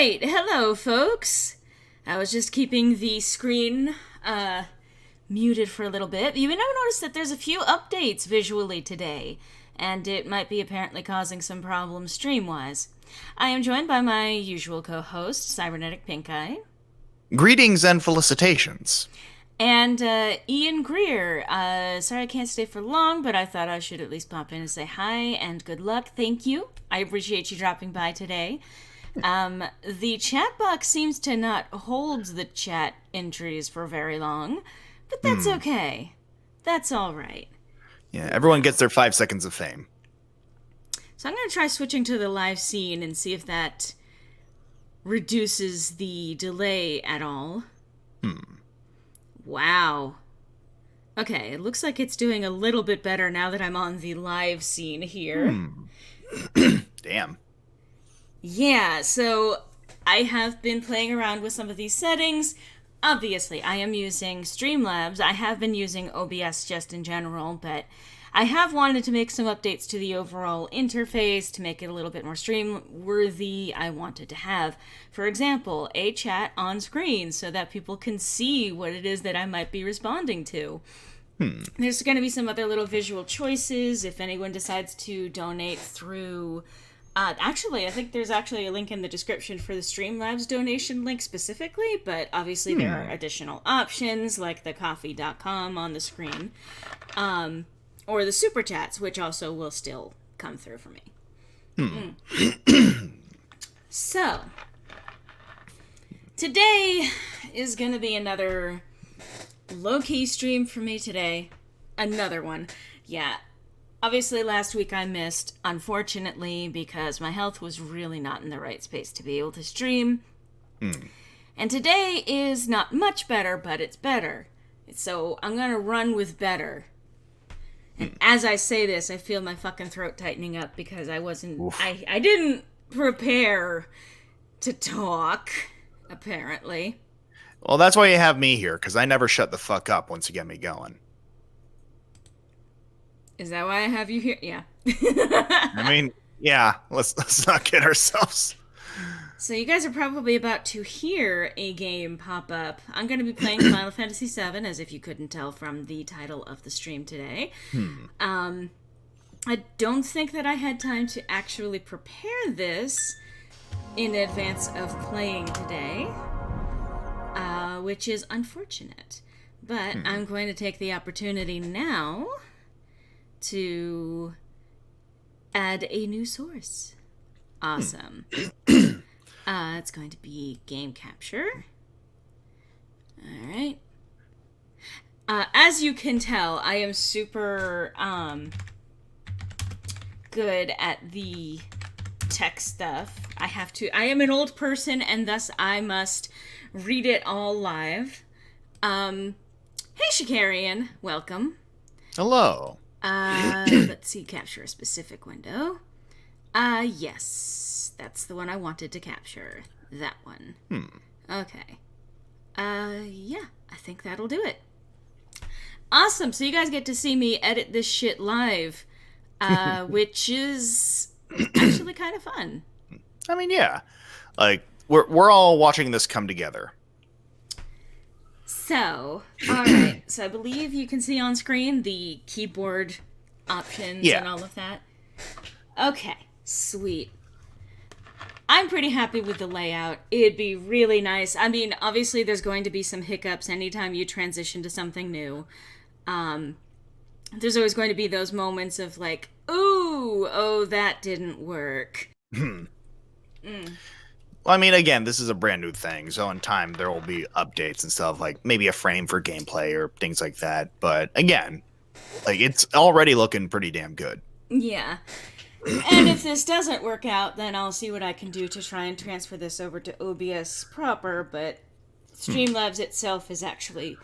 Right, hello folks. I was just keeping the screen muted for a little bit. You may have noticed that there's a few updates visually today, and it might be apparently causing some problems stream-wise. I am joined by my usual co-host, Cybernetic Pinkeye. Greetings and felicitations. And Ian Greer. Sorry I can't stay for long, but I thought I should at least pop in and say hi and good luck. Thank you. I appreciate you dropping by today. The chat box seems to not hold the chat entries for very long, but that's okay. That's all right. Yeah, everyone gets their 5 seconds of fame. So I'm going to try switching to the live scene and see if that reduces the delay at all. Wow. Okay, it looks like it's doing a little bit better now that I'm on the live scene here. Damn. Yeah, so I have been playing around with some of these settings. Obviously, I am using Streamlabs. I have been using OBS just in general, but I have wanted to make some updates to the overall interface to make it a little bit more stream-worthy. I wanted to have, for example, a chat on screen so that people can see what it is that I might be responding to. There's going to be some other little visual choices if anyone decides to donate through... actually, I think there's actually a link in the description for the Streamlabs donation link specifically, but obviously there are additional options like the coffee.com on the screen. Or the super chats, which also will still come through for me. So, today is going to be another low-key stream for me today. Another one. Yeah. Obviously, last week I missed, unfortunately, because my health was really not in the right space to be able to stream. And today is not much better, but it's better. So, I'm going to run with better. And as I say this, I feel my fucking throat tightening up because I didn't prepare to talk, apparently. Well, that's why you have me here, because I never shut the fuck up once you get me going. Is that why I have you here? Yeah. I mean, yeah, let's not kid ourselves. So you guys are probably about to hear a game pop up. I'm going to be playing Final Fantasy VII, as if you couldn't tell from the title of the stream today. I don't think that I had time to actually prepare this in advance of playing today, which is unfortunate. But I'm going to take the opportunity now to add a new source. Awesome. It's going to be game capture. Alright. As you can tell, I am super good at the tech stuff. I am an old person, and thus I must read it all live. Hey Shikarian, welcome. Hello. Let's see, capture a specific window. Yes, that's the one I wanted to capture. That one. Okay. Yeah, I think that'll do it. Awesome, so you guys get to see me edit this shit live, which is actually kind of fun. I mean, yeah. Like, we're all watching this come together. So, alright, so I believe you can see on screen the keyboard options and all of that. Okay. Sweet. I'm pretty happy with the layout. It'd be really nice. I mean, obviously there's going to be some hiccups anytime you transition to something new. There's always going to be those moments of like, ooh, oh, that didn't work. Well, I mean, again, this is a brand new thing, so in time there will be updates and stuff, like maybe a frame for gameplay or things like that. But again, like it's already looking pretty damn good. Yeah. And if this doesn't work out, then I'll see what I can do to try and transfer this over to OBS proper, but Streamlabs itself is actually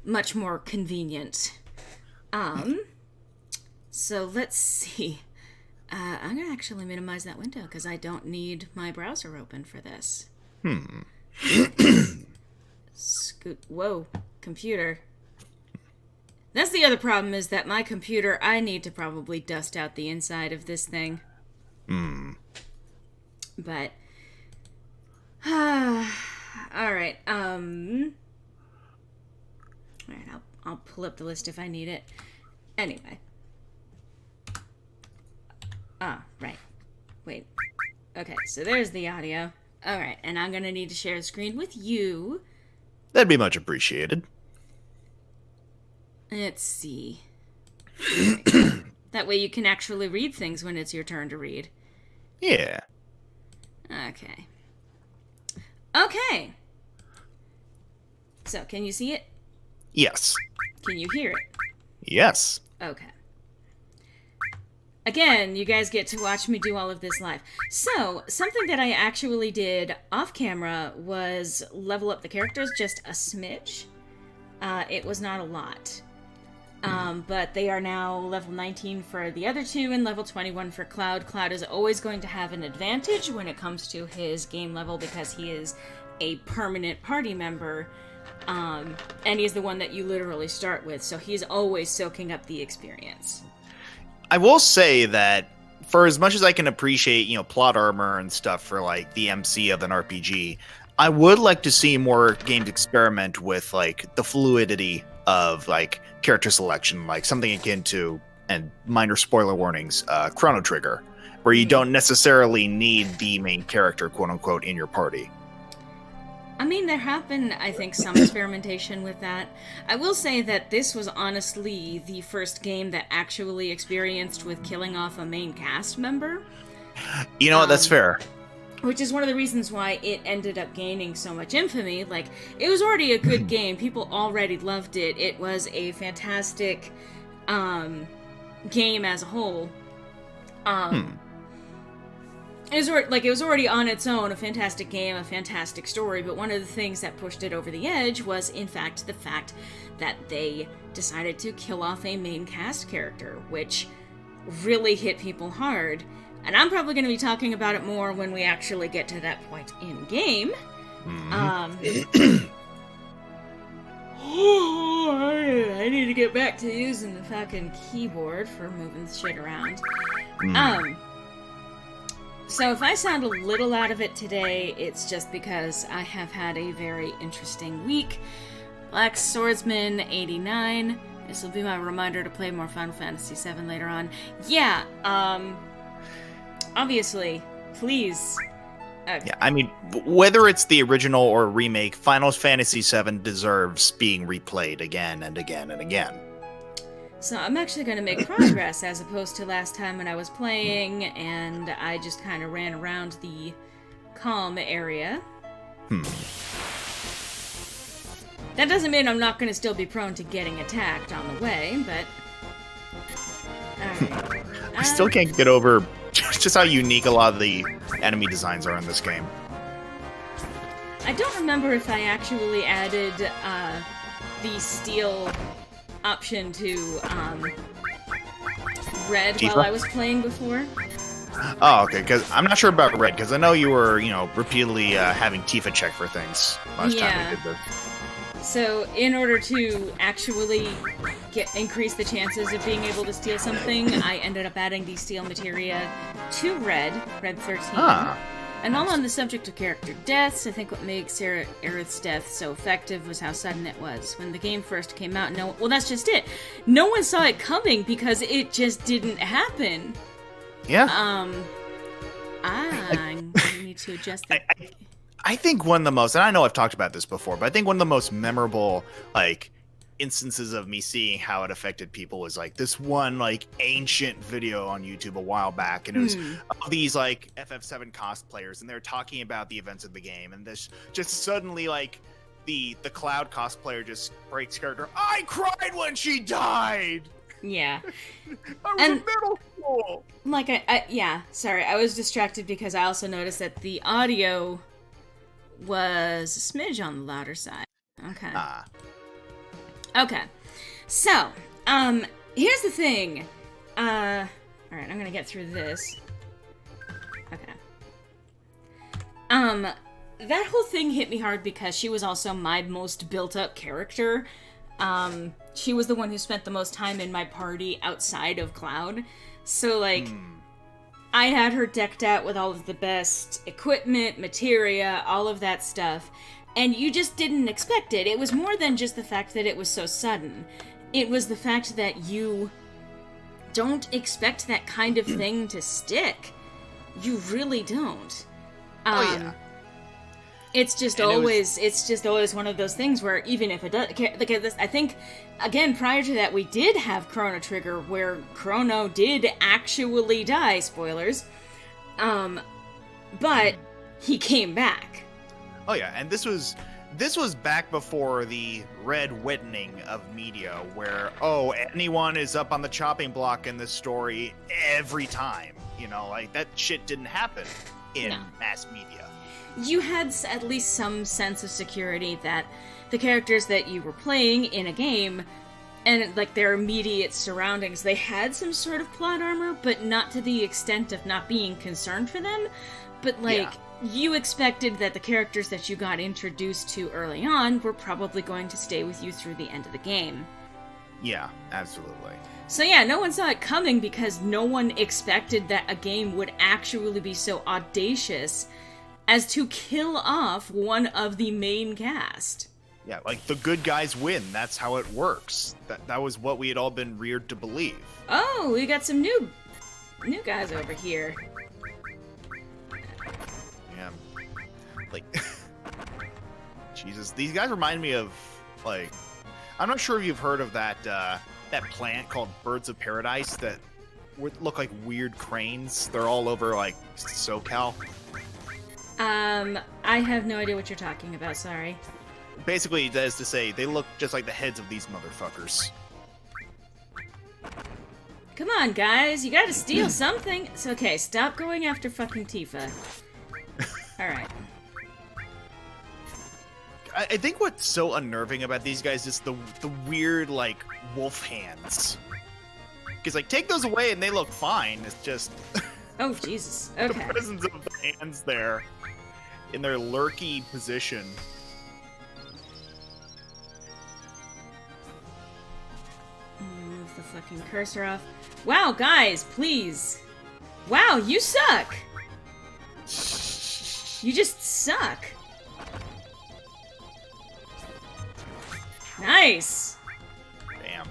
much more convenient. So let's see. I'm going to actually minimize that window because I don't need my browser open for this. Whoa, computer. That's the other problem, is that my computer, I need to probably dust out the inside of this thing. But All right. All right. I'll pull up the list if I need it. Anyway. Right. Wait. Okay, so there's the audio. All right, and I'm gonna need to share the screen with you. That'd be much appreciated. Let's see. There we go. That way you can actually read things when it's your turn to read. Yeah. Okay. Okay. So, can you see it? Yes. Can you hear it? Yes. Okay. Again, you guys get to watch me do all of this live. So, something that I actually did off camera was level up the characters just a smidge. It was not a lot. But they are now level 19 for the other two and level 21 for Cloud. Cloud is always going to have an advantage when it comes to his game level because he is a permanent party member. And he's the one that you literally start with, so he's always soaking up the experience. I will say that for as much as I can appreciate, plot armor and stuff for like the MC of an RPG, I would like to see more games experiment with like the fluidity of like character selection, like something akin to, and minor spoiler warnings, Chrono Trigger, where you don't necessarily need the main character, quote unquote, in your party. I mean, there have been, I think, some experimentation with that. I will say that this was honestly the first game that actually experienced with killing off a main cast member. You know what? That's fair. Which is one of the reasons why it ended up gaining so much infamy. Like, it was already a good game. People already loved it. It was a fantastic game as a whole. It was already on its own a fantastic game, a fantastic story, but one of the things that pushed it over the edge was, in fact, the fact that they decided to kill off a main cast character, which really hit people hard. And I'm probably going to be talking about it more when we actually get to that point in-game. I need to get back to using the fucking keyboard for moving shit around. So if I sound a little out of it today, it's just because I have had a very interesting week. Black Swordsman 89. This will be my reminder to play more Final Fantasy VII later on. Yeah, obviously, please. Yeah, I mean, whether it's the original or remake, Final Fantasy VII deserves being replayed again and again and again. So I'm actually going to make progress as opposed to last time when I was playing and I just kind of ran around the calm area. That doesn't mean I'm not going to still be prone to getting attacked on the way, but... Alright. I still can't get over just how unique a lot of the enemy designs are in this game. I don't remember if I actually added the steel option to Red Tifa? while I was playing before. Oh, okay, because I'm not sure about Red, because I know you were, repeatedly having Tifa check for things last time we did this. So, in order to actually increase the chances of being able to steal something, I ended up adding the steel materia to Red 13. And all on the subject of character deaths, I think what makes Aerith's death so effective was how sudden it was. When the game first came out, well, that's just it. No one saw it coming because it just didn't happen. Yeah. I need to adjust that. I think one of the most, and I know I've talked about this before, but I think one of the most memorable, instances of me seeing how it affected people was this one ancient video on YouTube a while back, and it was of these FF7 cosplayers, and they're talking about the events of the game, and this just suddenly the Cloud cosplayer just breaks character. I cried when she died. Yeah. I was in middle school. Sorry, I was distracted because I also noticed that the audio was a smidge on the louder side. Okay. Okay. So, here's the thing. Alright, I'm gonna get through this. Okay. That whole thing hit me hard because she was also my most built-up character. She was the one who spent the most time in my party outside of Cloud. So, I had her decked out with all of the best equipment, materia, all of that stuff, and you just didn't expect it. It was more than just the fact that it was so sudden. It was the fact that you don't expect that kind of thing to stick. You really don't. Oh yeah. It's just always one of those things where even if it does, like I think, again, prior to that, we did have Chrono Trigger where Chrono did actually die. Spoilers. But he came back. Oh yeah, and this was back before the red wettening of media, where anyone is up on the chopping block in this story every time. You know, like that shit didn't happen in mass media. You had at least some sense of security that the characters that you were playing in a game and like their immediate surroundings, they had some sort of plot armor, but not to the extent of not being concerned for them. But like, you expected that the characters that you got introduced to early on were probably going to stay with you through the end of the game. Yeah, absolutely. So yeah, no one saw it coming because no one expected that a game would actually be so audacious as to kill off one of the main cast. Yeah, like the good guys win. That's how it works. That was what we had all been reared to believe. Oh, we got some new guys over here. Yeah. Like, Jesus, these guys remind me of, like, I'm not sure if you've heard of that plant called birds of paradise that would look like weird cranes. They're all over, like, SoCal. I have no idea what you're talking about, sorry. Basically, that is to say, they look just like the heads of these motherfuckers. Come on, guys, you gotta steal something. It's okay, stop going after fucking Tifa. Alright. I think what's so unnerving about these guys is the weird, like, wolf hands. Because, like, take those away and they look fine. It's just... Oh, Jesus. Okay. The presence of the hands there in their lurky position. Move the fucking cursor off. Wow, guys, please. Wow, you suck. You just suck. Nice. Damn.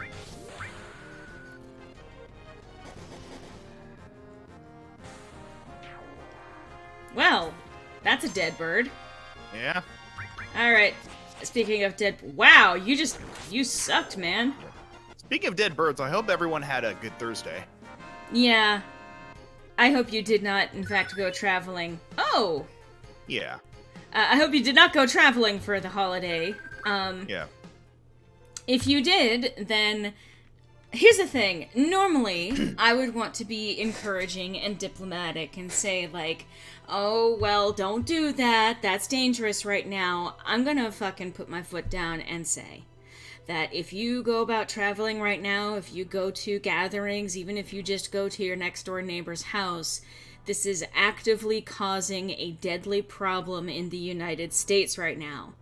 Well, that's a dead bird. Yeah. Alright, speaking of dead... Wow, you sucked, man. Speaking of dead birds, I hope everyone had a good Thursday. Yeah. I hope you did not, in fact, go traveling. Oh! Yeah. I hope you did not go traveling for the holiday. Yeah. If you did, then... Here's the thing. Normally, I would want to be encouraging and diplomatic and say, like, oh, well, don't do that. That's dangerous right now. I'm gonna fucking put my foot down and say that if you go about traveling right now, if you go to gatherings, even if you just go to your next door neighbor's house, this is actively causing a deadly problem in the United States right now.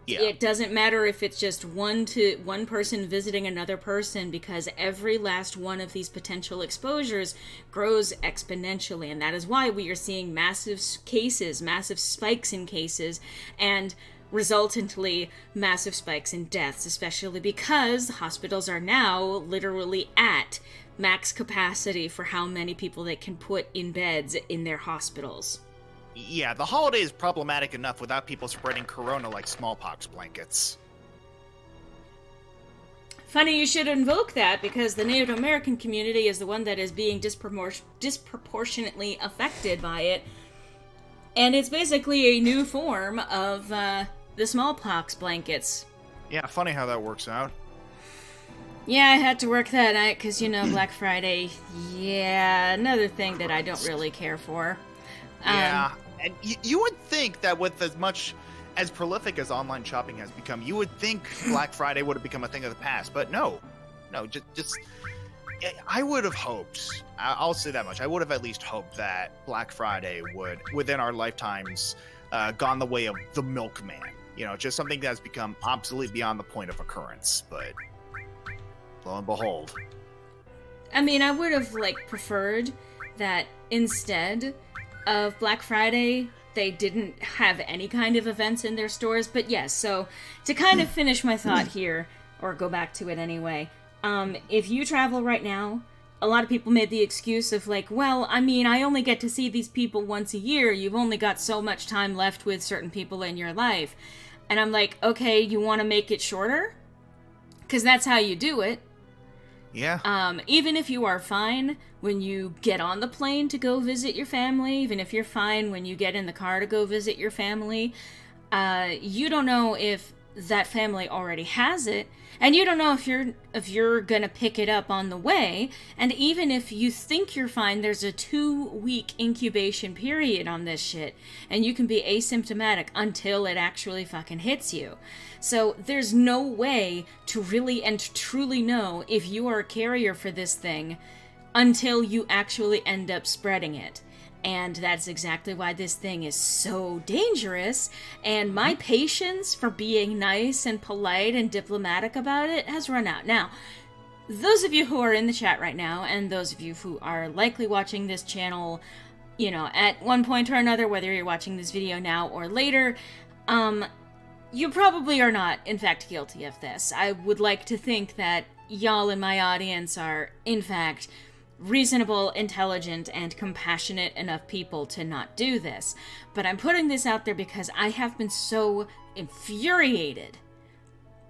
Yeah. It doesn't matter if it's just one person visiting another person, because every last one of these potential exposures grows exponentially, and that is why we are seeing massive cases, massive spikes in cases, and resultantly massive spikes in deaths, especially because hospitals are now literally at max capacity for how many people they can put in beds in their hospitals. Yeah, the holiday is problematic enough without people spreading corona like smallpox blankets. Funny you should invoke that, because the Native American community is the one that is being disproportionately affected by it. And it's basically a new form of the smallpox blankets. Yeah, funny how that works out. Yeah, I had to work that night because, Black Friday. Yeah, another thing that I don't really care for. Yeah, and you would think that with as much as prolific as online shopping has become, you would think Black Friday would have become a thing of the past, but no, just I would have hoped, I'll say that much, I would have at least hoped that Black Friday would, within our lifetimes, gone the way of the milkman, just something that's become obsolete beyond the point of occurrence, but lo and behold. I mean, I would have, preferred that instead of Black Friday, they didn't have any kind of events in their stores. But yes, so to kind of finish my thought here, or go back to it anyway, if you travel right now, a lot of people made the excuse of like, well, I mean, I only get to see these people once a year. You've only got so much time left with certain people in your life. And I'm like, okay, you want to make it shorter? Because that's how you do it. Yeah. Even if you are fine when you get on the plane to go visit your family, even if you're fine when you get in the car to go visit your family, you don't know if that family already has it, and you don't know if you're gonna pick it up on the way. And even if you think you're fine, there's a 2-week incubation period on this shit, and you can be asymptomatic until it actually fucking hits you. So there's no way to really and truly know if you are a carrier for this thing until you actually end up spreading it. And that's exactly why this thing is so dangerous, and my patience for being nice and polite and diplomatic about it has run out. Now, those of you who are in the chat right now, and those of you who are likely watching this channel, you know, at one point or another, whether you're watching this video now or later, you probably are not, in fact, guilty of this. I would like to think that y'all in my audience are, in fact, reasonable, intelligent, and compassionate enough people to not do this. But I'm putting this out there because I have been so infuriated.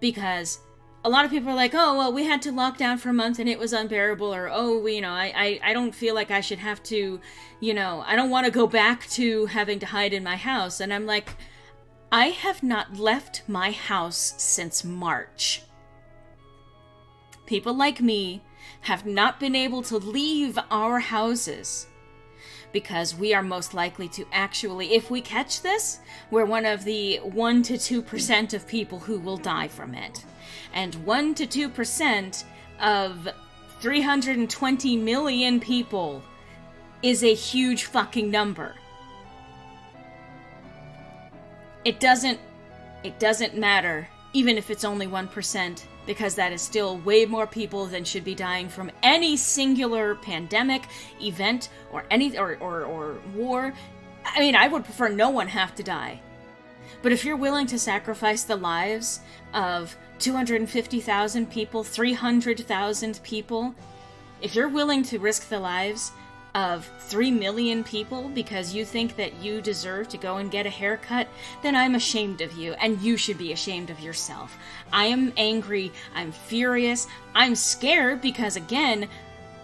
Because a lot of people are like, oh, well, we had to lock down for a month and it was unbearable, or, oh, you know, I don't feel like I should have to, you know, I don't want to go back to having to hide in my house. And I'm like, I have not left my house since March. People like me have not been able to leave our houses because we are most likely to actually, if we catch this, we're one of the 1 to 2% of people who will die from it. And 1 to 2% of 320 million people is a huge fucking number. It doesn't matter, even if it's only 1%. Because that is still way more people than should be dying from any singular pandemic, event, or any or war. I mean, I would prefer no one have to die. But if you're willing to sacrifice the lives of 250,000 people, 300,000 people, if you're willing to risk the lives of 3 million people because you think that you deserve to go and get a haircut, then I'm ashamed of you, and you should be ashamed of yourself. I am angry, I'm furious, I'm scared because, again,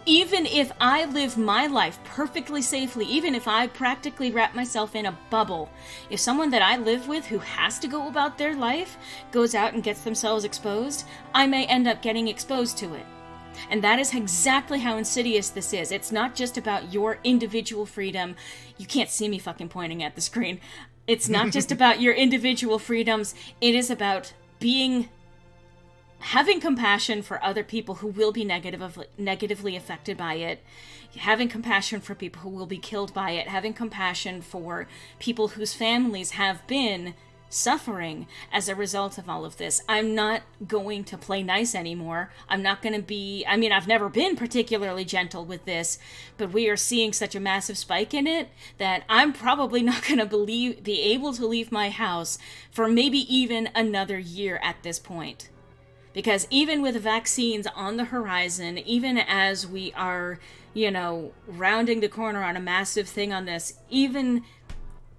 even if I live my life perfectly safely, even if I practically wrap myself in a bubble, if someone that I live with who has to go about their life goes out and gets themselves exposed, I may end up getting exposed to it. And that is exactly how insidious this is. It's not just about your individual freedom. You can't see me fucking pointing at the screen. It's not just about your individual freedoms. It is about having compassion for other people who will be negatively affected by it, having compassion for people who will be killed by it, having compassion for people whose families have been suffering as a result of all of this. I'm not going to play nice anymore. I'm not going to be, I mean, I've never been particularly gentle with this, but we are seeing such a massive spike in it that I'm probably not going to be able to leave my house for maybe even another year at this point. Because even with vaccines on the horizon, even as we are, you know, rounding the corner on a massive thing on this, even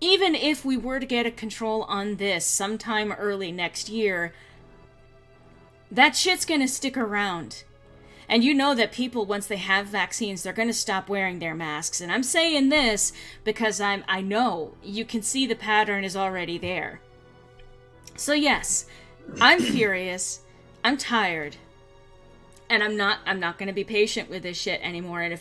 if we were to get a control on this sometime early next year, that shit's gonna stick around. And you know that people, once they have vaccines, they're gonna stop wearing their masks. And I'm saying this because I know you can see the pattern is already there. So yes, I'm furious, I'm tired, and I'm not gonna be patient with this shit anymore. And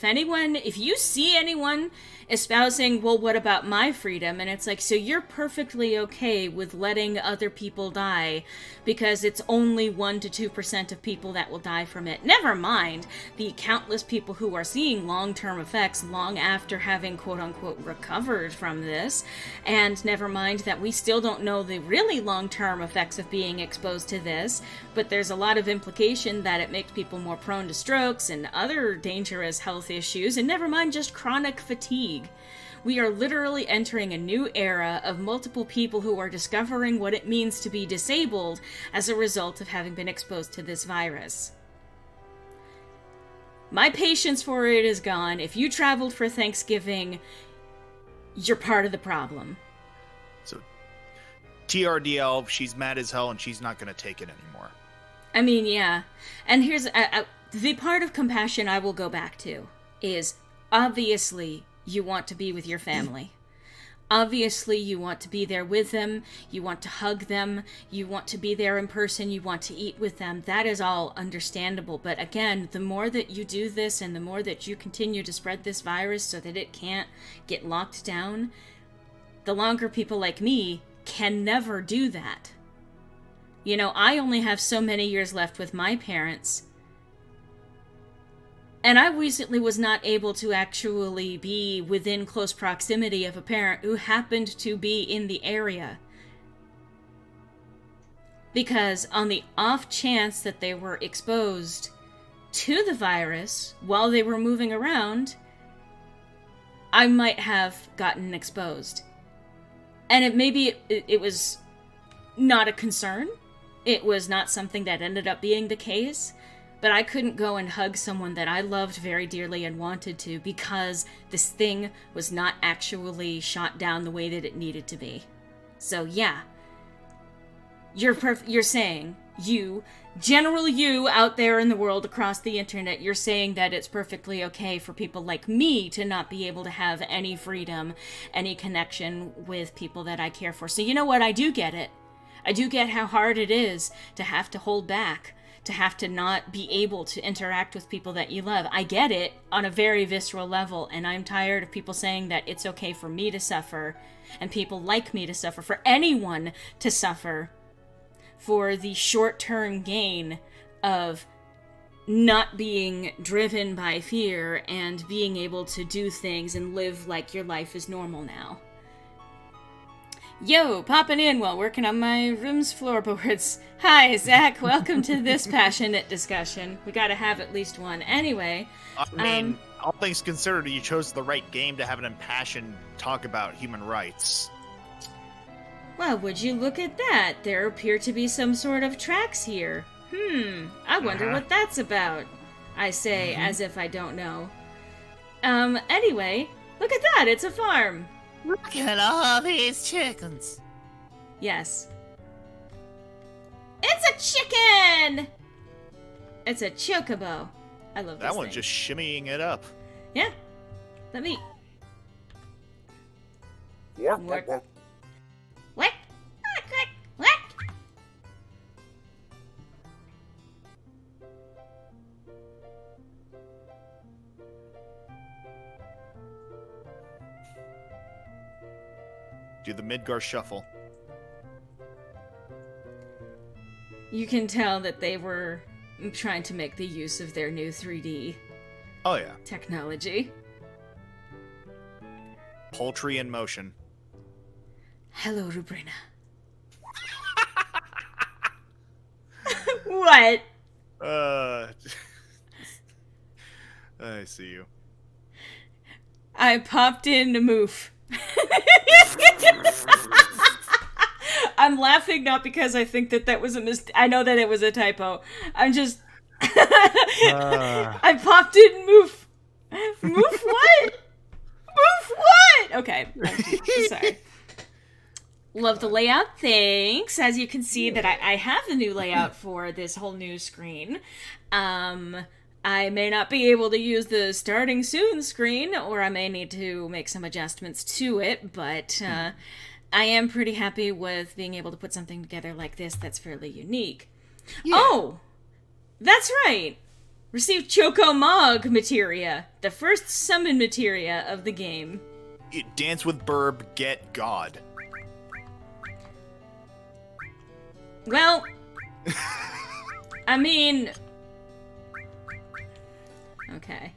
if you see anyone espousing, well, what about my freedom? And it's like, so you're perfectly okay with letting other people die because it's only 1 to 2% of people that will die from it. Never mind the countless people who are seeing long-term effects long after having quote-unquote recovered from this. And never mind that we still don't know the really long-term effects of being exposed to this, but there's a lot of implication that it makes people more prone to strokes and other dangerous health issues, and never mind just chronic fatigue. We are literally entering a new era of multiple people who are discovering what it means to be disabled as a result of having been exposed to this virus. My patience for it is gone. If you traveled for Thanksgiving, you're part of the problem. So, TRDL, she's mad as hell and she's not going to take it anymore. I mean, yeah. And here's the part of compassion I will go back to is obviously you want to be with your family. Obviously, you want to be there with them. You want to hug them. You want to be there in person. You want to eat with them. That is all understandable. But again, the more that you do this and the more that you continue to spread this virus so that it can't get locked down, the longer people like me can never do that. You know, I only have so many years left with my parents. And I recently was not able to actually be within close proximity of a parent who happened to be in the area. Because on the off chance that they were exposed to the virus while they were moving around, I might have gotten exposed. And it was not a concern. It was not something that ended up being the case. But I couldn't go and hug someone that I loved very dearly and wanted to because this thing was not actually shot down the way that it needed to be. So yeah, you're saying, you out there in the world across the internet, you're saying that it's perfectly okay for people like me to not be able to have any freedom, any connection with people that I care for. So you know what? I do get it. I do get how hard it is to have to hold back, to have to not be able to interact with people that you love. I get it on a very visceral level, and I'm tired of people saying that it's okay for me to suffer, and people like me to suffer, for anyone to suffer, for the short-term gain of not being driven by fear and being able to do things and live like your life is normal now. Yo, popping in while working on my room's floorboards. Hi, Zach. Welcome to this passionate discussion. We gotta have at least one. Anyway. I mean, all things considered, you chose the right game to have an impassioned talk about human rights. Well, would you look at that? There appear to be some sort of tracks here. I wonder what that's about. I say, as if I don't know. Anyway, look at that. It's a farm. Look at all these chickens. Yes. It's a chicken! It's a chocobo. I love this That one's thing. just shimmying it up. Yeah. Let me... What? What? What? What? Do the Midgar shuffle. You can tell that they were trying to make the use of their new 3D Oh yeah. technology. Poultry in motion. Hello, Rubrina. What? I see you. I popped in to move. I'm laughing not because I think that was a mistake. I know that it was a typo. I'm just... I popped in move. Move what? Move what? Okay. I'm sorry. Love the layout. Thanks. As you can see that I have the new layout for this whole new screen. I may not be able to use the starting soon screen, or I may need to make some adjustments to it, but I am pretty happy with being able to put something together like this that's fairly unique. Yeah. Oh! That's right! Received Chocomog materia, the first summon materia of the game. Dance with Burb, get God. Well, I mean... Okay.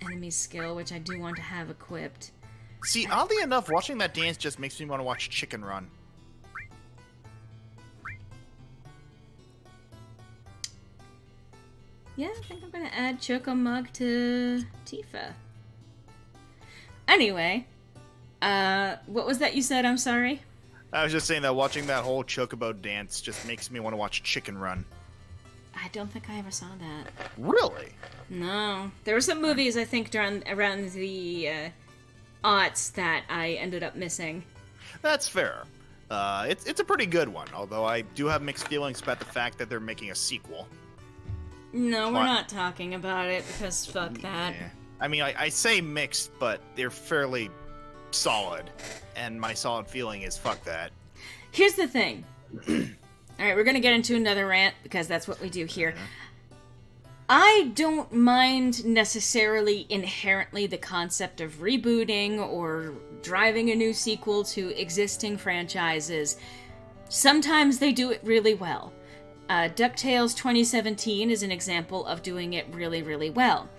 Enemy skill, which I do want to have equipped. See, oddly enough, watching that dance just makes me want to watch Chicken Run. Yeah, I think I'm gonna add Chocomug to Tifa. Anyway, what was that you said? I'm sorry? I was just saying that watching that whole Chocobo dance just makes me want to watch Chicken Run. I don't think I ever saw that. Really? No. There were some movies, I think, around the aughts that I ended up missing. That's fair. It's a pretty good one, although I do have mixed feelings about the fact that they're making a sequel. No, we're not talking about it, because fuck that. Yeah. I mean, I say mixed, but they're fairly solid, and my solid feeling is fuck that. Here's the thing. Alright, we're gonna get into another rant, because that's what we do here. I don't mind necessarily inherently the concept of rebooting or driving a new sequel to existing franchises. Sometimes they do it really well. DuckTales 2017 is an example of doing it really, really well.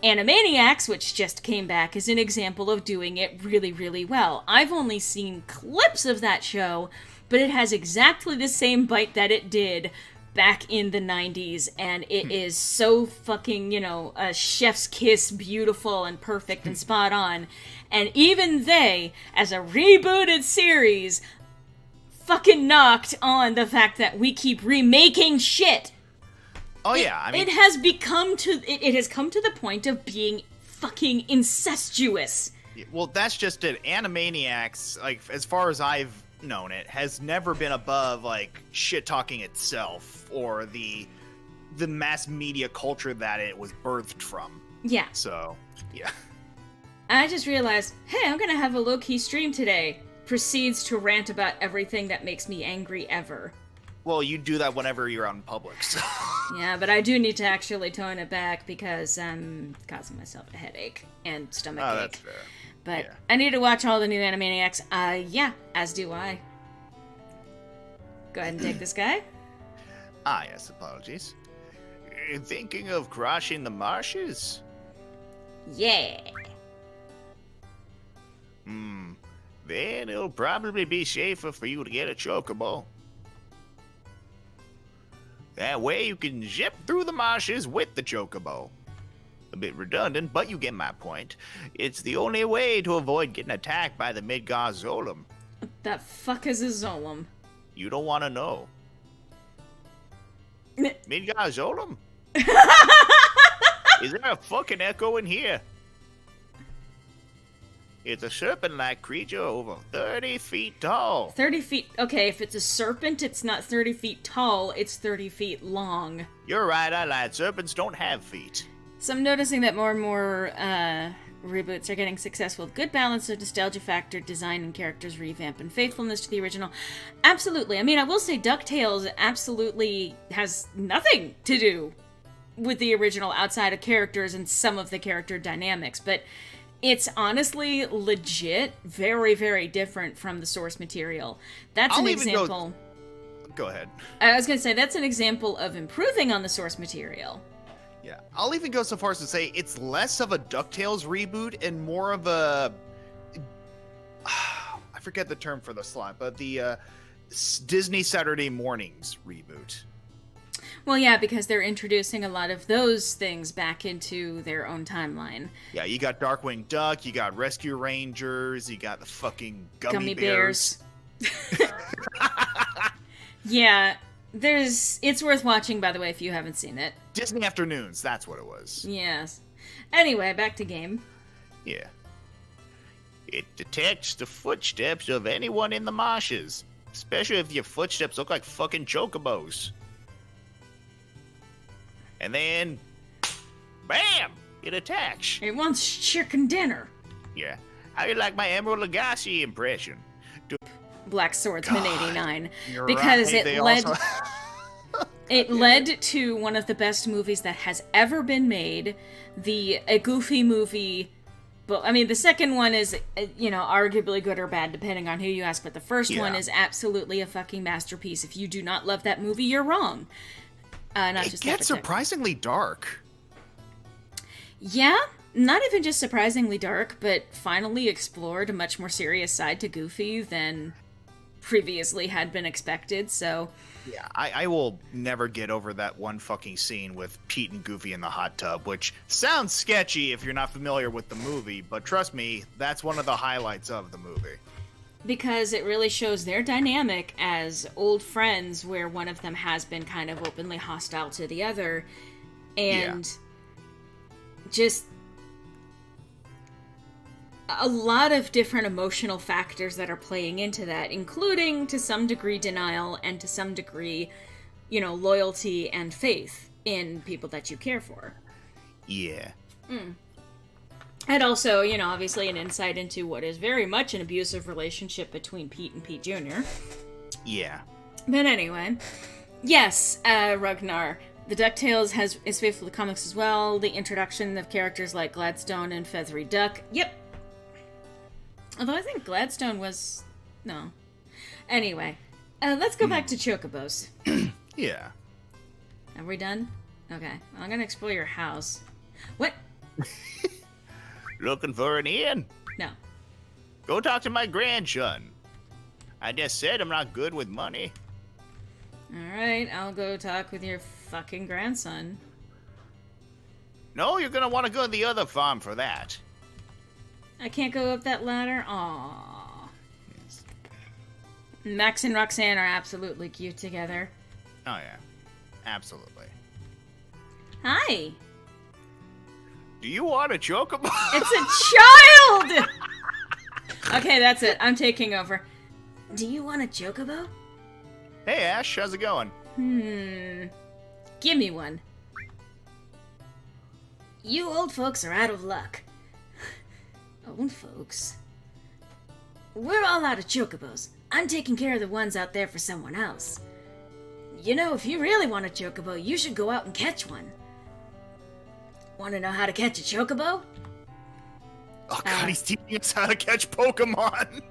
Animaniacs, which just came back, is an example of doing it really, really well. I've only seen clips of that show, but it has exactly the same bite that it did back in the 90s, and it is so fucking, a chef's kiss beautiful and perfect and spot on. And even they, as a rebooted series, fucking knocked on the fact that we keep remaking shit. Oh yeah, I mean, it has come to the point of being fucking incestuous. Well, that's just it. Animaniacs, like, as far as I've known it, has never been above, like, shit-talking itself or the mass media culture that it was birthed from. Yeah. So, yeah. I just realized, hey, I'm gonna have a low-key stream today. Proceeds to rant about everything that makes me angry ever. Well, you do that whenever you're out in public, so... Yeah, but I do need to actually tone it back because I'm causing myself a headache and stomach ache. That's fair. But yeah. I need to watch all the new Animaniacs. Yeah, as do I. Go ahead and take this guy. Yes, apologies. Thinking of crossing the marshes? Yeah. Then it'll probably be safer for you to get a chocobo. That way you can zip through the marshes with the chocobo. A bit redundant, but you get my point. It's the only way to avoid getting attacked by the Midgar Zolom. What the fuck is a Zolom? You don't want to know. Midgar Zolom? Is there a fucking echo in here? It's a serpent-like creature over 30 feet tall. 30 feet. Okay, if it's a serpent, it's not 30 feet tall, it's 30 feet long. You're right, I lied. Serpents don't have feet. So I'm noticing that more and more reboots are getting successful with good balance of nostalgia factor, design, and characters revamp, and faithfulness to the original. Absolutely. I mean, I will say DuckTales absolutely has nothing to do with the original outside of characters and some of the character dynamics, but it's honestly legit very, very different from the source material. That's an example. Go ahead. I was going to say, that's an example of improving on the source material. Yeah, I'll even go so far as to say it's less of a DuckTales reboot and more of a... I forget the term for the slot, but the Disney Saturday Mornings reboot. Well, yeah, because they're introducing a lot of those things back into their own timeline. Yeah, you got Darkwing Duck, you got Rescue Rangers, you got the fucking Gummy Bears. Yeah, it's worth watching, by the way, if you haven't seen it. Disney Afternoons, that's what it was. Yes. Anyway, back to game. Yeah. It detects the footsteps of anyone in the marshes, especially if your footsteps look like fucking chocobos. And then, bam! It attacks. It wants chicken dinner. Yeah. How you like my Emerald Lagasse impression? Black Swordsman God, 89. you're Because right, it they led to one of the best movies that has ever been made. A Goofy movie. But I mean, the second one is, arguably good or bad, depending on who you ask. But the first one is absolutely a fucking masterpiece. If you do not love that movie, you're wrong. It gets surprisingly dark. Yeah, not even just surprisingly dark, but finally explored a much more serious side to Goofy than previously had been expected, so... Yeah, I will never get over that one fucking scene with Pete and Goofy in the hot tub, which sounds sketchy if you're not familiar with the movie, but trust me, that's one of the highlights of the movie. Because it really shows their dynamic as old friends, where one of them has been kind of openly hostile to the other, and just a lot of different emotional factors that are playing into that, including to some degree denial and to some degree, loyalty and faith in people that you care for. Yeah. And also, obviously an insight into what is very much an abusive relationship between Pete and Pete Jr. Yeah. But anyway, yes, Ragnar. The DuckTales is faithful to comics as well. The introduction of characters like Gladstone and Feathery Duck. Yep. Although I think Gladstone was... No. Anyway, let's go back to Chocobos. Yeah. Are we done? Okay. I'm gonna explore your house. What? Looking for an Ian? No. Go talk to my grandson. I just said I'm not good with money. Alright, I'll go talk with your fucking grandson. No, you're gonna want to go to the other farm for that. I can't go up that ladder? Aww. Max and Roxanne are absolutely cute together. Oh, yeah. Absolutely. Hi! Do you want a chocobo? It's a child! Okay, that's it. I'm taking over. Do you want a chocobo? Hey, Ash, how's it going? Give me one. You old folks are out of luck. Old folks? We're all out of chocobos. I'm taking care of the ones out there for someone else. If you really want a chocobo, you should go out and catch one. Want to know how to catch a chocobo? Oh god, he's teaching us how to catch Pokemon!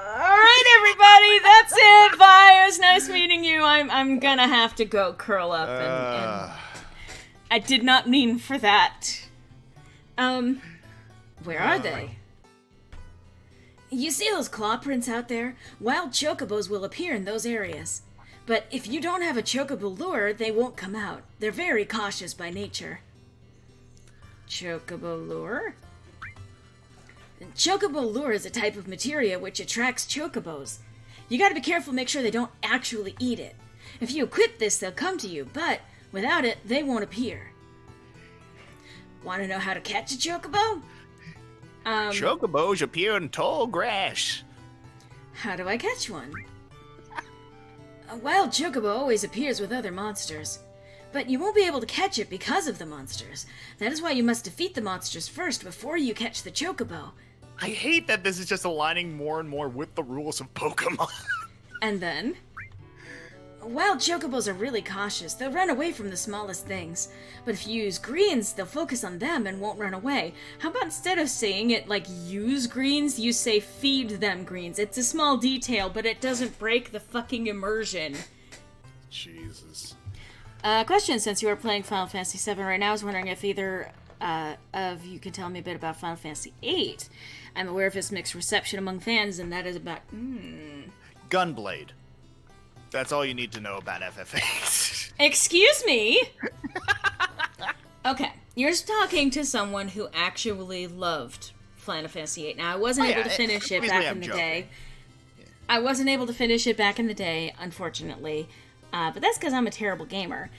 Alright, everybody, that's it. Bye. It was nice meeting you. I'm gonna have to go curl up and I did not mean for that. Where are they? You see those claw prints out there? Wild chocobos will appear in those areas. But if you don't have a Chocobo Lure, they won't come out. They're very cautious by nature. Chocobo Lure? Chocobo Lure is a type of materia which attracts chocobos. You gotta be careful, make sure they don't actually eat it. If you equip this, they'll come to you, but without it, they won't appear. Want to know how to catch a chocobo? Chocobos appear in tall grass. How do I catch one? A wild chocobo always appears with other monsters, but you won't be able to catch it because of the monsters. That is why you must defeat the monsters first before you catch the chocobo. I hate that this is just aligning more and more with the rules of Pokemon. And then? Wild chocobos are really cautious. They'll run away from the smallest things. But if you use greens, they'll focus on them and won't run away. How about instead of saying it like use greens, you say feed them greens? It's a small detail, but it doesn't break the fucking immersion. Jesus. Question, since you are playing Final Fantasy VII right now, I was wondering if either of you can tell me a bit about Final Fantasy VIII. I'm aware of its mixed reception among fans, and that is about... Gunblade. That's all you need to know about FF8. Excuse me? Okay, you're talking to someone who actually loved Final Fantasy VIII. Now, I wasn't able to finish it back in the day. I wasn't able to finish it back in the day, unfortunately. But that's because I'm a terrible gamer.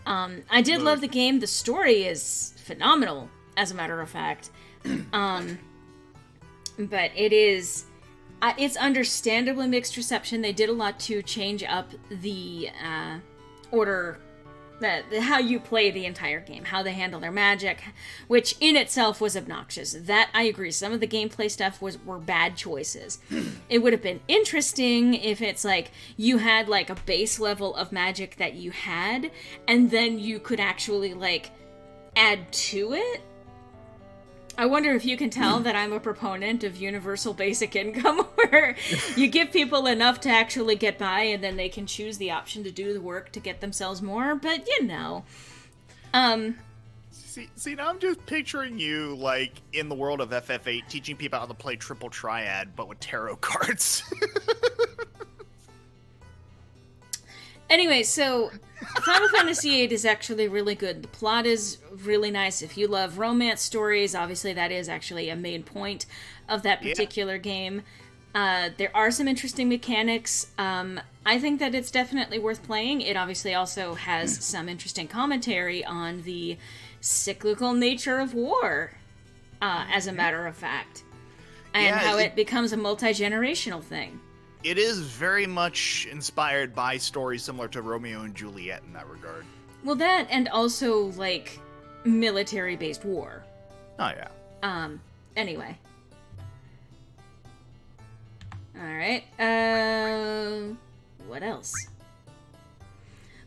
I did love the game. The story is phenomenal, as a matter of fact. But it is... it's understandably mixed reception. They did a lot to change up the order, how you play the entire game, how they handle their magic, which in itself was obnoxious. That, I agree. Some of the gameplay stuff were bad choices. It would have been interesting if it's like, you had like a base level of magic that you had, and then you could actually like add to it. I wonder if you can tell that I'm a proponent of universal basic income, where you give people enough to actually get by, and then they can choose the option to do the work to get themselves more, but you know. See, now I'm just picturing you, like, in the world of FF8, teaching people how to play Triple Triad, but with tarot cards. Anyway, so Final Fantasy VIII is actually really good. The plot is really nice. If you love romance stories, obviously that is actually a main point of that particular game. There are some interesting mechanics. I think that it's definitely worth playing. It obviously also has some interesting commentary on the cyclical nature of war, as a matter of fact, and how it becomes a multi-generational thing. It is very much inspired by stories similar to Romeo and Juliet in that regard. Well, that and also, like, military-based war. Oh, yeah. Anyway. Alright, what else?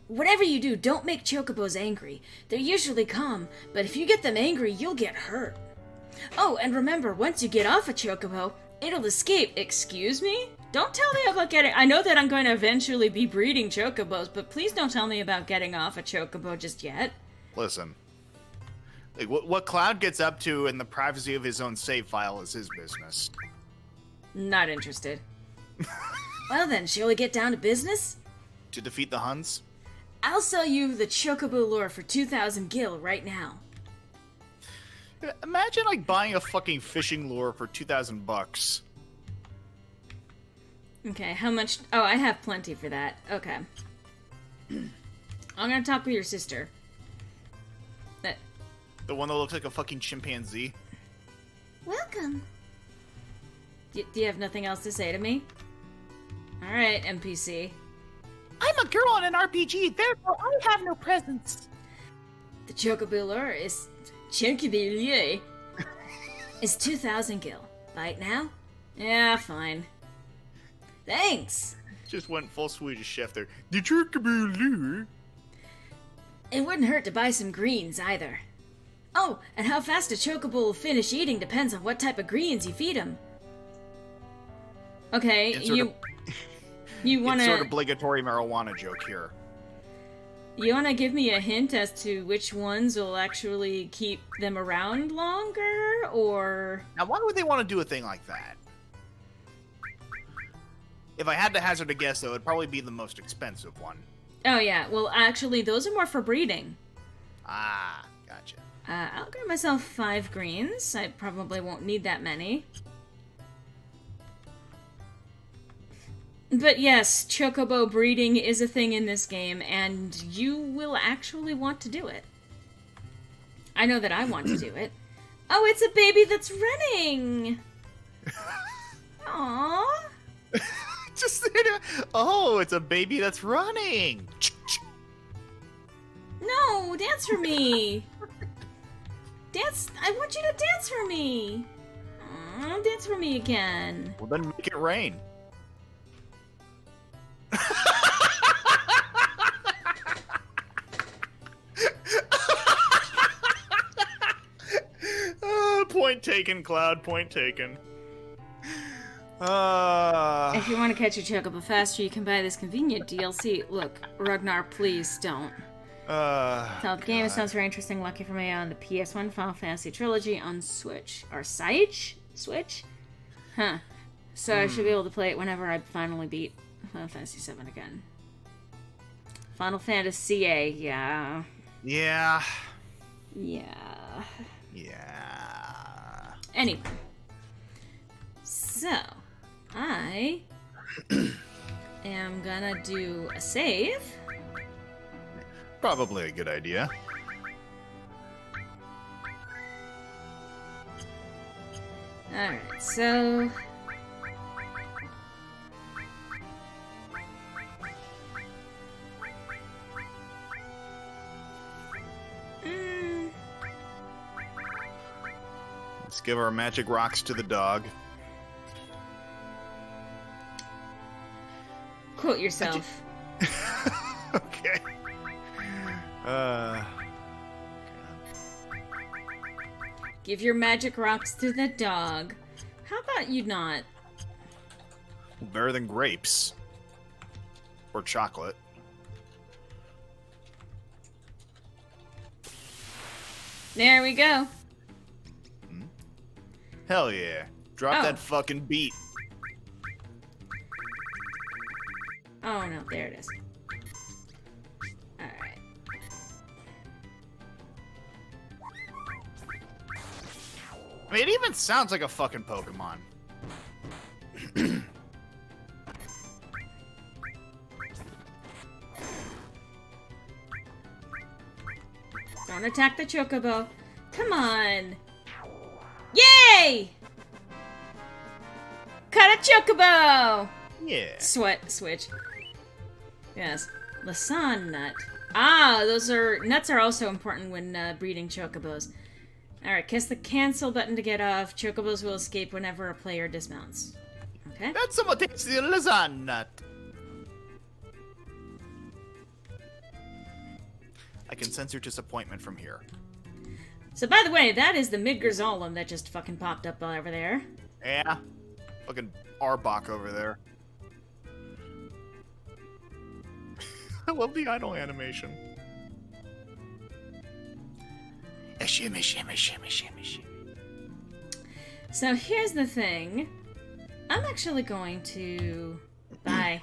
Whatever you do, don't make chocobos angry. They're usually calm, but if you get them angry, you'll get hurt. Oh, and remember, once you get off a chocobo, it'll escape. Excuse me? Don't tell me about getting... I know that I'm going to eventually be breeding chocobos, but please don't tell me about getting off a chocobo just yet. Listen. Like, what Cloud gets up to in the privacy of his own save file is his business. Not interested. Well then, shall we get down to business? To defeat the Huns? I'll sell you the Chocobo Lure for 2,000 gil right now. Imagine, like, buying a fucking fishing lure for 2,000 bucks. Okay, how much... Oh, I have plenty for that. Okay. I'm gonna talk with your sister. The one that looks like a fucking chimpanzee? Welcome. Do you have nothing else to say to me? Alright, NPC. I'm a girl in an RPG, therefore I have no presence. The Chocobo Lure is... Chocobo Lure is 2,000 gil. Buy it now? Yeah, fine. Thanks! Just went full Swedish chef there. The Chocobo Lure? It wouldn't hurt to buy some greens, either. Oh, and how fast a chocobo will finish eating depends on what type of greens you feed him. Okay, you wanna... It's sort of obligatory marijuana joke here. You wanna give me a hint as to which ones will actually keep them around longer, or... Now, why would they want to do a thing like that? If I had to hazard a guess, though, it'd probably be the most expensive one. Oh yeah, well actually those are more for breeding. Ah, gotcha. I'll grab myself 5 greens. I probably won't need that many. But yes, chocobo breeding is a thing in this game, and you will actually want to do it. I know that I want to do it. Oh, it's a baby that's running! Aww. Just oh, it's a baby that's running. No, dance for me. Dance. I want you to dance for me. Aw, dance for me again. Well, then make it rain. Point taken, Cloud. Point taken. If you want to catch your chocobo faster, you can buy this convenient DLC. Look, Ragnar, please don't. Tell the game. It sounds very interesting. Lucky for me on the PS1 Final Fantasy Trilogy on Switch. Or Switch? Huh. So I should be able to play it whenever I finally beat Final Fantasy VII again. Final Fantasy A, yeah. Yeah. Yeah. Yeah. Anyway. So, I am gonna do a save. Probably a good idea. Alright, so... Let's give our magic rocks to the dog. Quote yourself. Okay. Give your magic rocks to the dog. How about you not? Better than grapes. Or chocolate. There we go. Hell yeah. Drop Oh. that fucking beat. Oh no, there it is. Alright. I mean, it even sounds like a fucking Pokemon. Don't attack the Chocobo. Come on. Yay! Cut a Chocobo! Yeah. Switch. Yes. Lasan nut. Ah, nuts are also important when breeding Chocobos. Alright, kiss the cancel button to get off. Chocobos will escape whenever a player dismounts. Okay. That's someone takes the lasagna nut. I can sense your disappointment from here. So by the way, that is the Midgazolem that just fucking popped up over there. Yeah. Fucking Arbok over there. I love the idle animation. Shimmy, shimmy, shimmy, shimmy, shimmy. So here's the thing. I'm actually going to buy.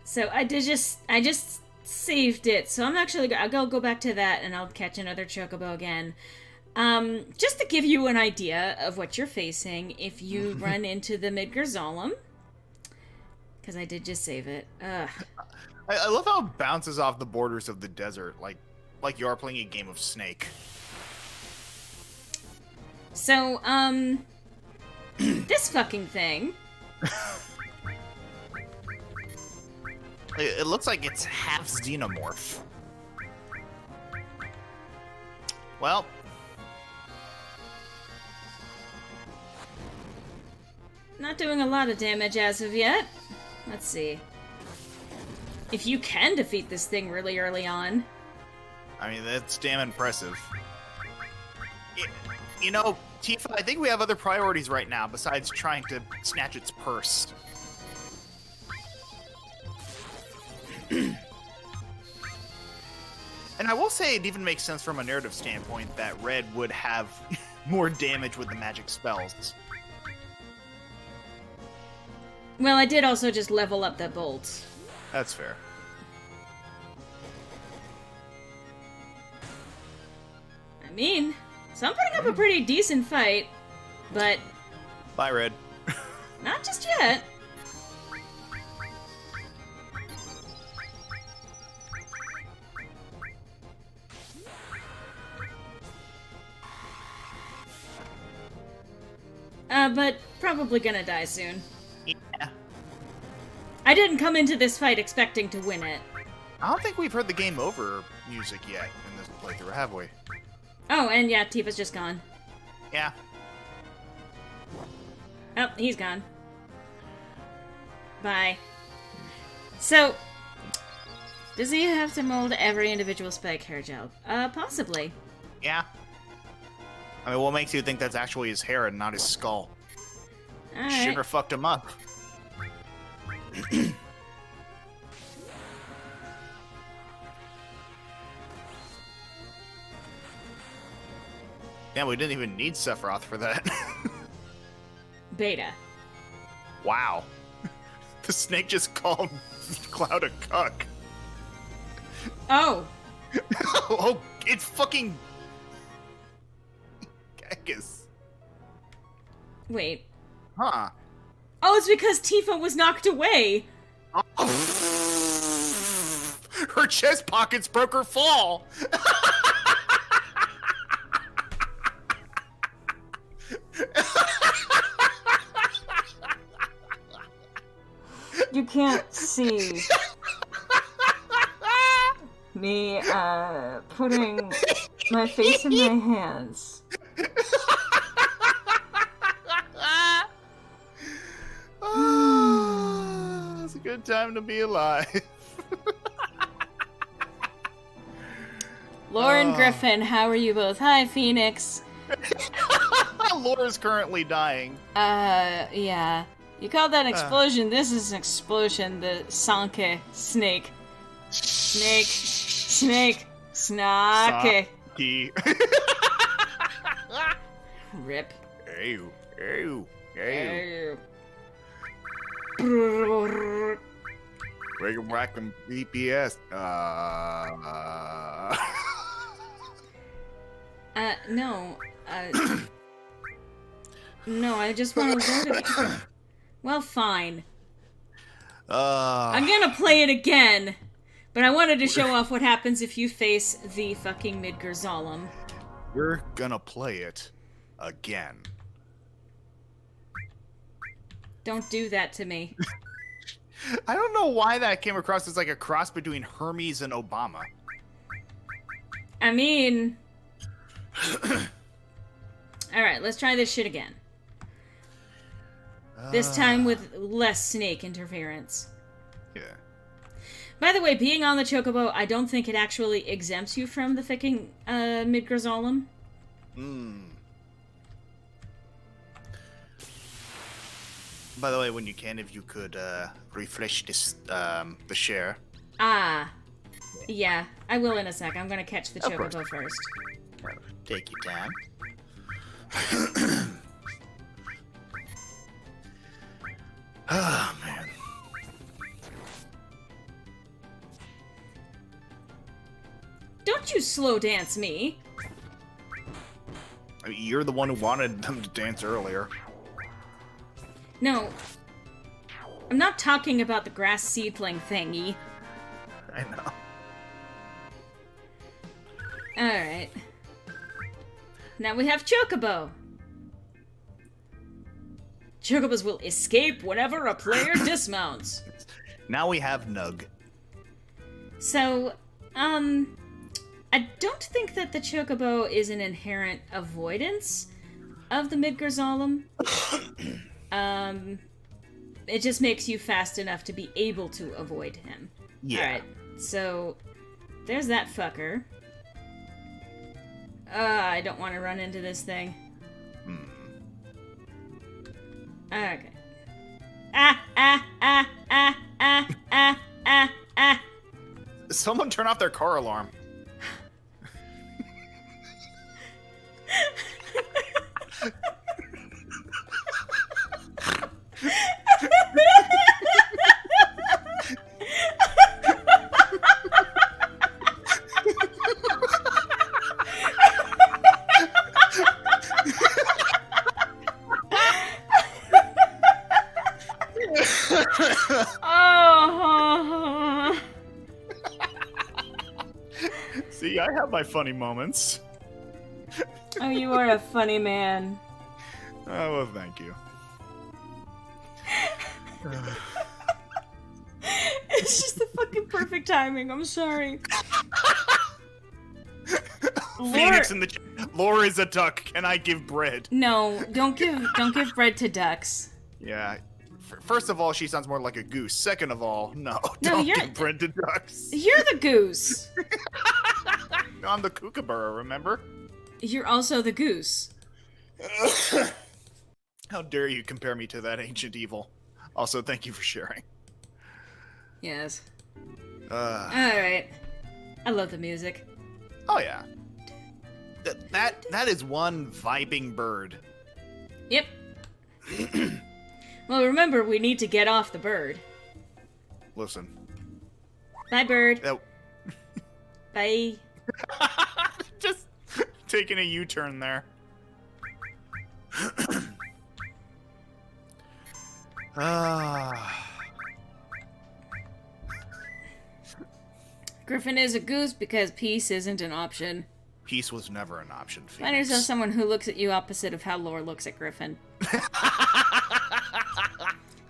So I just saved it. So I'll go back to that and I'll catch another Chocobo again. Just to give you an idea of what you're facing if you run into the Midgazolem. Because I did just save it. Ugh. I love how it bounces off the borders of the desert, like you are playing a game of Snake. So, this fucking thing. It looks like it's half xenomorph. Well. Not doing a lot of damage as of yet. Let's see. If you can defeat this thing really early on. I mean, that's damn impressive. You know, Tifa, I think we have other priorities right now besides trying to snatch its purse. And I will say it even makes sense from a narrative standpoint that Red would have more damage with the magic spells. Well, I did also just level up the bolts. That's fair. I mean, so I'm putting up a pretty decent fight, but Bye, Red. not just yet. But probably gonna die soon. Yeah. I didn't come into this fight expecting to win it. I don't think we've heard the game over music yet in this playthrough, have we? Oh, and yeah, Tifa's just gone. Yeah. Oh, he's gone. Bye. So, does he have to mold every individual spike hair gel? Possibly. Yeah. I mean, what makes you think that's actually his hair and not his skull? Alright. Sugar fucked him up. Yeah, we didn't even need Sephiroth for that. Beta. Wow. The snake just called Cloud a cuck. Oh! Oh, it's fucking... Genghis. Wait. Huh. Oh, it's because Tifa was knocked away! Her chest pockets broke her fall. You can't see me, putting my face in my hands. Oh, it's a good time to be alive. Lauren Griffin, how are you both? Hi, Phoenix. Laura's currently dying. Yeah. You call that explosion? This is an explosion. The Sanke snake. Snake. Snake. Snake. Key. Rip. Hey, hey, hey. Breaking back and BPS. No. No, I just want to load it. Well, fine. I'm gonna play it again, but I wanted to show off what happens if you face the fucking Midgar. We're gonna play it again. Don't do that to me. I don't know why that came across as like a cross between Hermes and Obama. I mean... Alright, let's try this shit again. This time with less snake interference. Yeah. By the way, being on the Chocobo, I don't think it actually exempts you from the fucking Midgar. By the way, when you can, if you could refresh this the share. Yeah, I will in a sec. I'm gonna catch the Chocobo first. Take your time. Oh, man. Don't you slow dance me. I mean, you're the one who wanted them to dance earlier. No. I'm not talking about the grass seedling thingy. I know. Alright. Now we have Chocobo. Chocobos will escape whenever a player dismounts. Now we have Nug. So, I don't think that the Chocobo is an inherent avoidance of the Midgar. It just makes you fast enough to be able to avoid him. Yeah. Alright, so there's that fucker. I don't want to run into this thing. Okay. Someone turn off their car alarm. Oh. See, I have my funny moments. Oh, you are a funny man. Oh, well, thank you. It's just the fucking perfect timing. I'm sorry. Phoenix in the Laura is a duck. Can I give bread? No, don't give bread to ducks. Yeah. First of all, she sounds more like a goose. Second of all, No, don't you're- give bread to ducks. You're the goose. I'm the kookaburra, remember? You're also the goose. How dare you compare me to that ancient evil? Also, thank you for sharing. Yes. Alright. I love the music. Oh yeah. That is one vibing bird. Yep. Well, remember, we need to get off the bird. Listen. Bye, bird. That... Bye. Just taking a U-turn there. Griffin is a goose because peace isn't an option. Peace was never an option, Phoenix. Find yourself someone who looks at you opposite of how Lore looks at Griffin.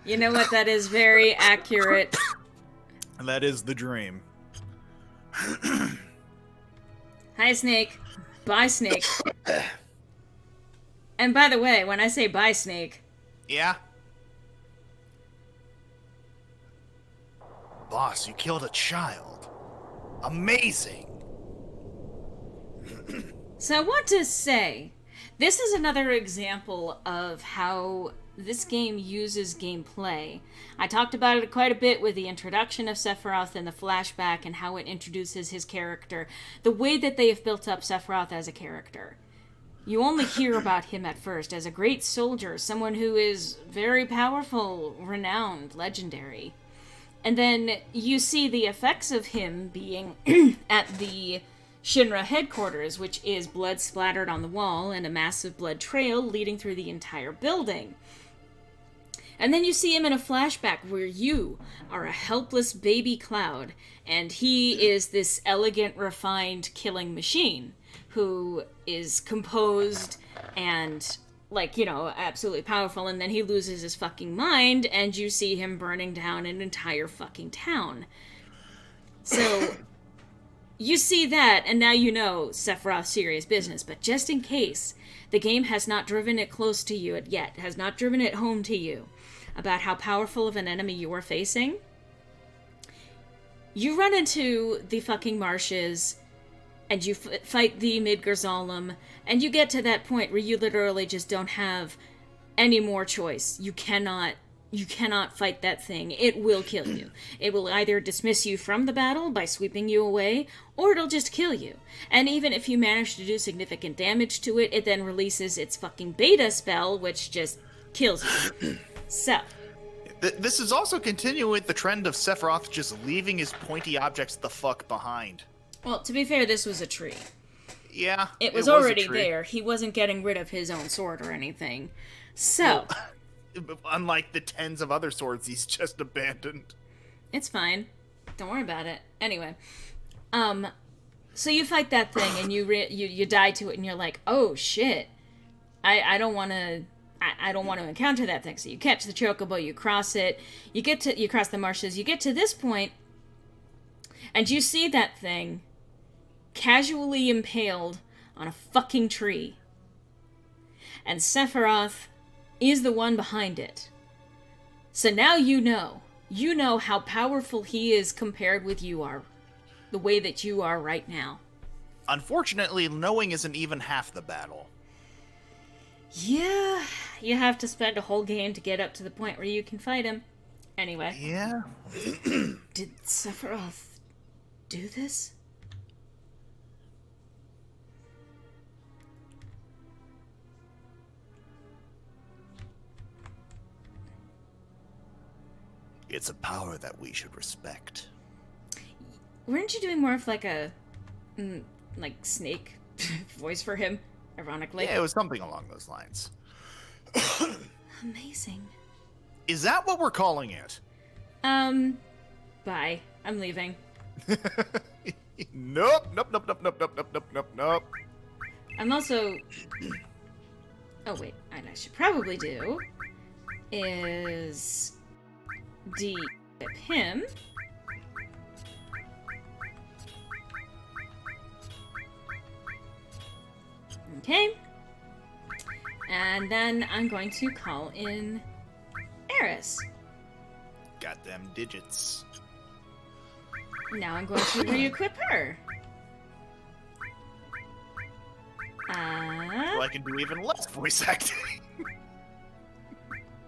You know what? That is very accurate. That is the dream. Hi, Snake. Bye, Snake. And by the way, when I say bye, Snake... Yeah? Boss, you killed a child. Amazing. So I want to say, this is another example of how this game uses gameplay. I talked about it quite a bit with the introduction of Sephiroth and the flashback and how it introduces his character. The way that they have built up Sephiroth as a character. You only hear about him at first as a great soldier, someone who is very powerful, renowned, legendary. And then you see the effects of him being at the Shinra headquarters, which is blood splattered on the wall and a massive blood trail leading through the entire building. And then you see him in a flashback where you are a helpless baby Cloud, and he is this elegant, refined killing machine who is composed and, like, you know, absolutely powerful, and then he loses his fucking mind, and you see him burning down an entire fucking town. So you see that, and now you know Sephiroth's serious business, but just in case, the game has not driven it close to you yet, has not driven it home to you about how powerful of an enemy you are facing. You run into the fucking marshes, and you fight the Midgar, and you get to that point where you literally just don't have any more choice. You cannot fight that thing. It will kill you. It will either dismiss you from the battle by sweeping you away, or it'll just kill you. And even if you manage to do significant damage to it, it then releases its fucking beta spell, which just kills you. So this is also continuing with the trend of Sephiroth just leaving his pointy objects the fuck behind. Well, to be fair, this was a tree. Yeah. It was already there. He wasn't getting rid of his own sword or anything. So, unlike the tens of other swords he's just abandoned. It's fine. Don't worry about it. Anyway, so you fight that thing and you die to it and you're like, oh shit, I don't want to. I don't want to encounter that thing. So you catch the Chocobo, you cross it, you cross the marshes, you get to this point, and you see that thing casually impaled on a fucking tree. And Sephiroth is the one behind it. So now you know how powerful he is compared with you are, the way that you are right now. Unfortunately, knowing isn't even half the battle. Yeah, you have to spend a whole game to get up to the point where you can fight him. Anyway. Yeah. Did Sephiroth do this? It's a power that we should respect. Weren't you doing more of like a, like, snake voice for him, ironically? Yeah, it was something along those lines. Amazing. Is that what we're calling it? Bye. I'm leaving. Nope. I'm also... Oh, wait. What I should probably do is de-equip him. Okay. And then I'm going to call in Eris. Got them digits. Now I'm going to re-equip her. So I can do even less voice acting.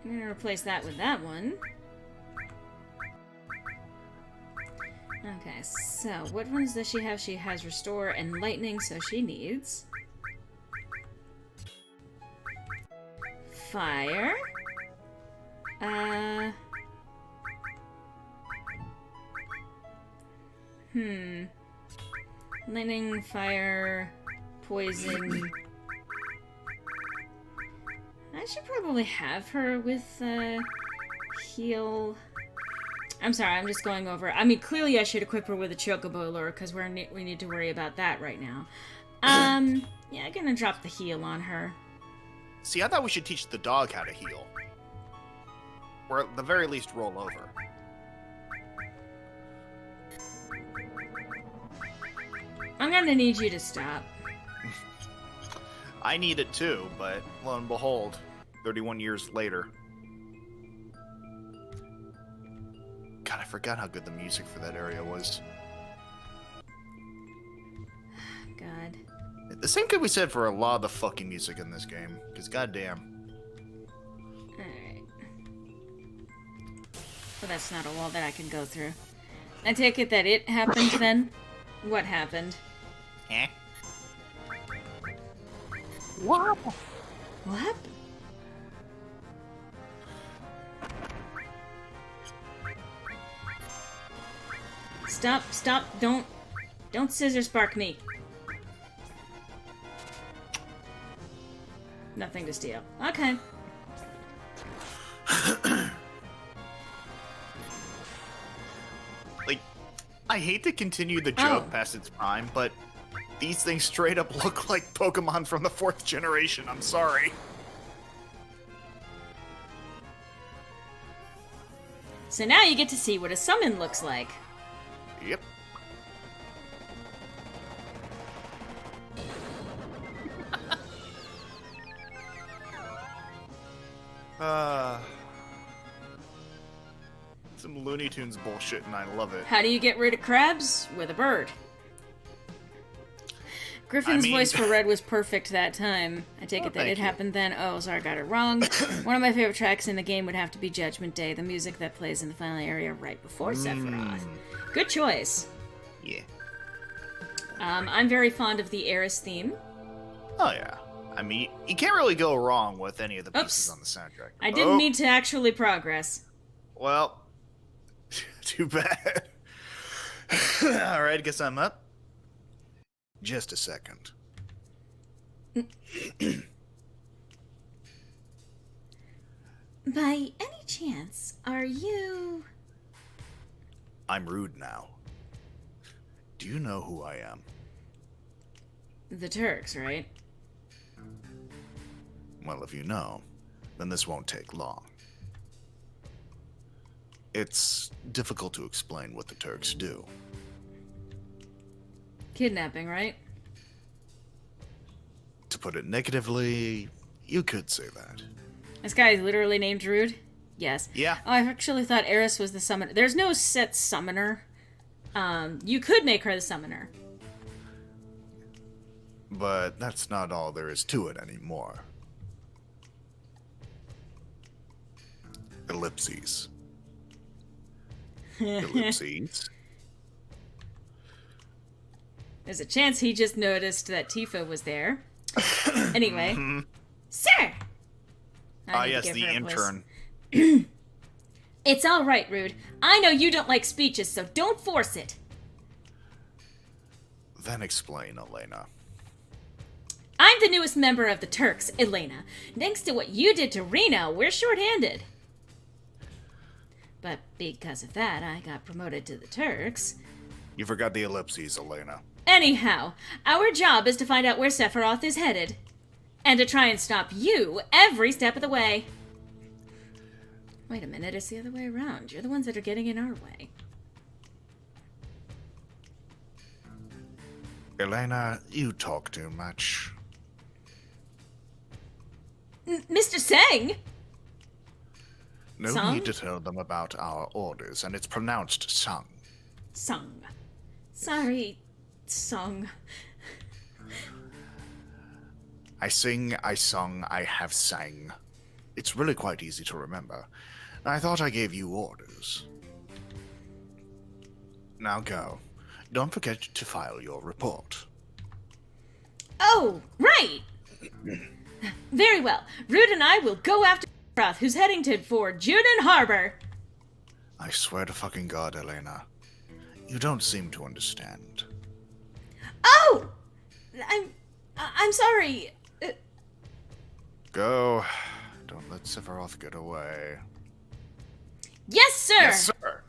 I'm going to replace that with that one. Okay, so what ones does she have? She has Restore and Lightning, so she needs... Fire. Lightning, fire, poison. I should probably have her with, heal. I'm sorry, I'm just going over. I mean, clearly I should equip her with a Chocobo Lure, because we need to worry about that right now. Yeah, I'm gonna drop the heal on her. See, I thought we should teach the dog how to heal. Or at the very least, roll over. I'm gonna need you to stop. I need it too, but lo and behold, 31 years later. God, I forgot how good the music for that area was. God. The same could be said for a lot of the fucking music in this game, because goddamn. Alright. So that's not a wall that I can go through. I take it that it happened then? What happened? Eh? What? What? Stop, don't scissor spark me. Nothing to steal. Okay. Like, I hate to continue the joke past its prime, but these things straight up look like Pokemon from the 4th generation. I'm sorry. So now you get to see what a summon looks like. Yep. Some Looney Tunes bullshit, and I love it. How do you get rid of crabs? With a bird. Griffin's voice for Red was perfect that time. I take it that it happened then. Oh, sorry, I got it wrong. One of my favorite tracks in the game would have to be Judgment Day, the music that plays in the final area right before Sephiroth. Good choice. Yeah. I'm very fond of the Eris theme. Oh, yeah. I mean, you can't really go wrong with any of the pieces on the soundtrack. I didn't mean to actually progress. Well, too bad. Alright, guess I'm up. Just a second. By any chance, are you... I'm rude now. Do you know who I am? The Turks, right? Well, if you know, then this won't take long. It's difficult to explain what the Turks do. Kidnapping, right? To put it negatively, you could say that. This guy is literally named Rude? Yes. Yeah. Oh, I actually thought Eris was the summoner. There's no set summoner. You could make her the summoner. But that's not all there is to it anymore. Ellipses. Ellipses. There's a chance he just noticed that Tifa was there. Anyway. Sir! Yes, the intern. It's all right, Rude. I know you don't like speeches, so don't force it. Then explain, Elena. I'm the newest member of the Turks, Elena. Thanks to what you did to Reno, we're short-handed. But because of that, I got promoted to the Turks. You forgot the ellipses, Elena. Anyhow, our job is to find out where Sephiroth is headed. And to try and stop you every step of the way. Wait a minute, it's the other way around. You're the ones that are getting in our way. Elena, you talk too much. Mr. Sang! No Sung? need to tell them about our orders, and it's pronounced sung. Sung. Sorry, Sung. I sing, I sung, I have sang. It's really quite easy to remember. I thought I gave you orders. Now go. Don't forget to file your report. Oh, right! Very well. Rude and I will go after Sephiroth, who's heading for Junin Harbor. I swear to fucking God, Elena. You don't seem to understand. Oh! I'm sorry. Go. Don't let Sephiroth get away. Yes, sir! Yes, sir!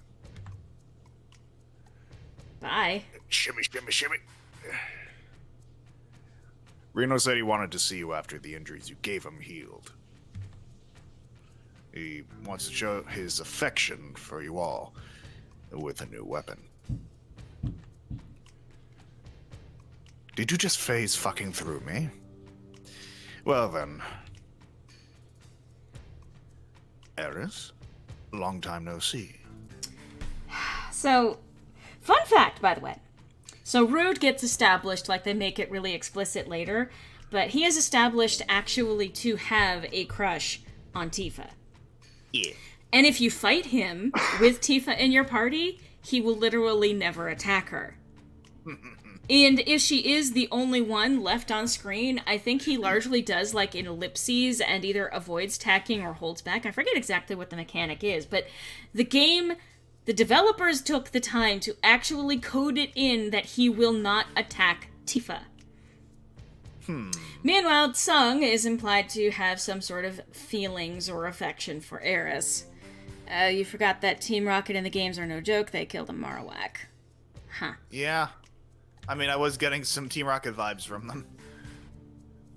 Bye. Shimmy, shimmy, shimmy. Reno said he wanted to see you after the injuries you gave him healed. He wants to show his affection for you all with a new weapon. Did you just phase fucking through me? Well then. Eris? Long time no see. So, fun fact, by the way. So Rude gets established, like they make it really explicit later, but he is established actually to have a crush on Tifa. Yeah. And if you fight him with Tifa in your party, he will literally never attack her. And if she is the only one left on screen, I think he largely does like in ellipses and either avoids tacking or holds back. I forget exactly what the mechanic is, but the developers took the time to actually code it in that he will not attack Tifa. Meanwhile, Tsung is implied to have some sort of feelings or affection for Eris. You forgot that Team Rocket and the games are no joke. They killed a Marowak. Huh. Yeah. I mean, I was getting some Team Rocket vibes from them.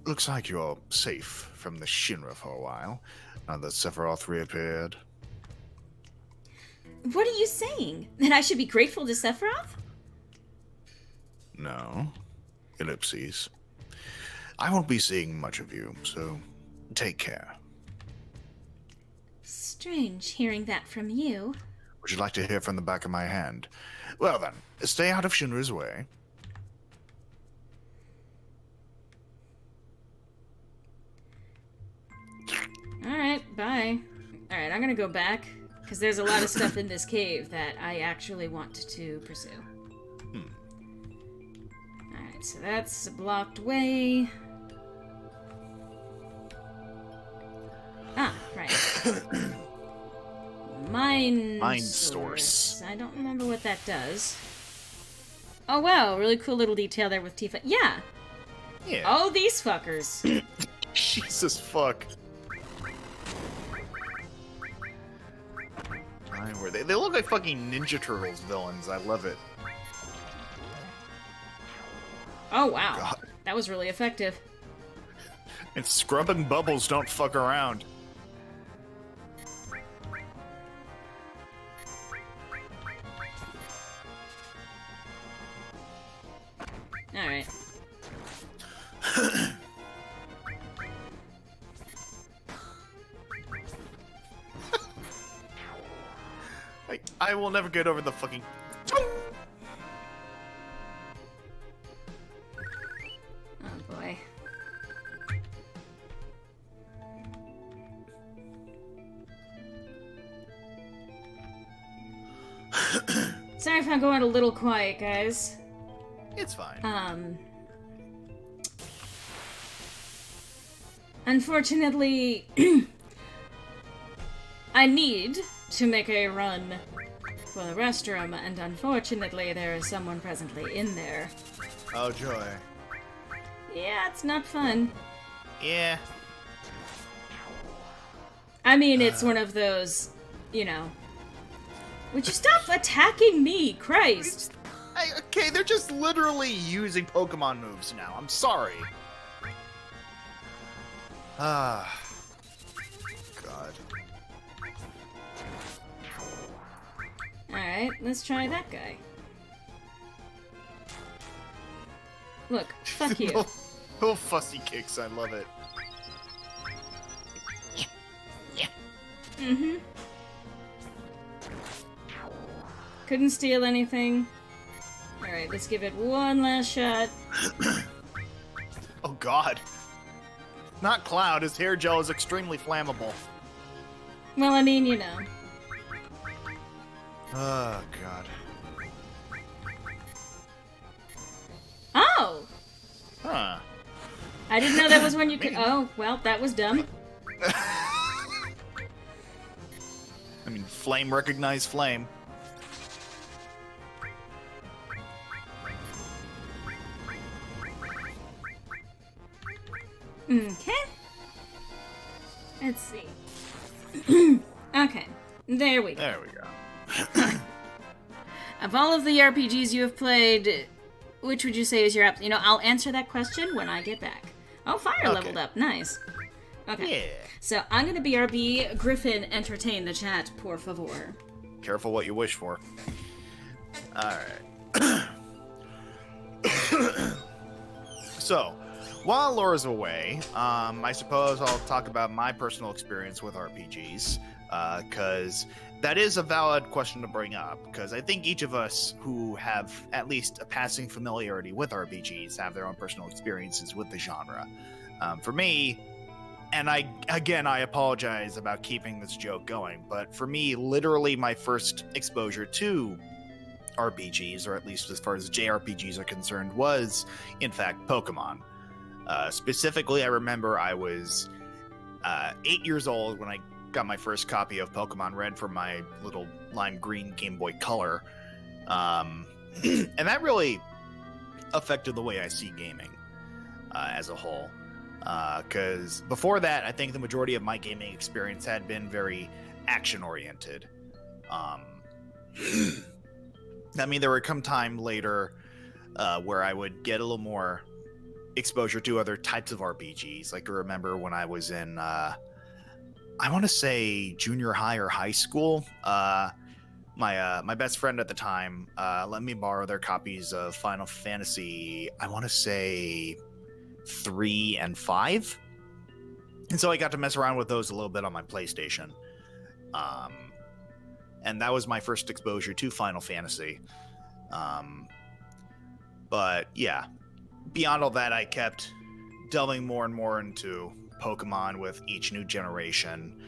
Looks like you're safe from the Shinra for a while, now that Sephiroth reappeared. What are you saying? That I should be grateful to Sephiroth? No. Ellipses. I won't be seeing much of you, so take care. Strange hearing that from you. Would you like to hear from the back of my hand? Well then, stay out of Shinra's way. Alright, bye. Alright, I'm gonna go back, because there's a lot of stuff in this cave that I actually want to pursue. Alright, so that's a blocked way. Ah, right. Mind source. I don't remember what that does. Oh wow, really cool little detail there with Tifa. Yeah! Yeah. Oh, these fuckers. Jesus fuck. They look like fucking Ninja Turtles villains. I love it. Oh wow. God. That was really effective. And scrubbing bubbles don't fuck around. Alright. I will never get over the fucking... Oh boy. Sorry if I'm going a little quiet, guys. It's fine. Unfortunately, I need to make a run for the restroom, and unfortunately there is someone presently in there. Oh, joy. Yeah, it's not fun. Yeah. I mean, it's one of those, you know... Would you stop attacking me, Christ? Okay, they're just literally using Pokemon moves now. I'm sorry. Ah. God. Alright, let's try that guy. Look, fuck you. Little fussy kicks, I love it. Mm-hmm. Couldn't steal anything. Alright, let's give it one last shot. Oh god. Not Cloud, his hair gel is extremely flammable. Well, I mean, you know. Oh god. Oh! Huh. I didn't know that was when you could. Oh, well, that was dumb. I mean, flame recognize flame. Okay. Let's see. Okay. There we go. There we go. Of all of the RPGs you have played, which would you say is your app? You know, I'll answer that question when I get back. Oh, fire leveled up. Nice. Okay. Yeah. So I'm gonna BRB. Griffin, entertain the chat, por favor. Careful what you wish for. Alright. So, while Laura's away, I suppose I'll talk about my personal experience with RPGs, because that is a valid question to bring up, because I think each of us who have at least a passing familiarity with RPGs have their own personal experiences with the genre. For me, and I apologize about keeping this joke going, but for me, literally my first exposure to RPGs, or at least as far as JRPGs are concerned, was in fact Pokemon. Specifically, I remember I was 8 years old when I got my first copy of Pokemon Red for my little lime green Game Boy Color. And that really affected the way I see gaming as a whole. Because before that, I think the majority of my gaming experience had been very action-oriented. I mean, there would come time later where I would get a little more exposure to other types of RPGs. Like I remember when I was in, I want to say junior high or high school. My best friend at the time let me borrow their copies of Final Fantasy. I want to say 3 and 5, and so I got to mess around with those a little bit on my PlayStation. And that was my first exposure to Final Fantasy. But yeah, beyond all that, I kept delving more and more into Pokemon with each new generation.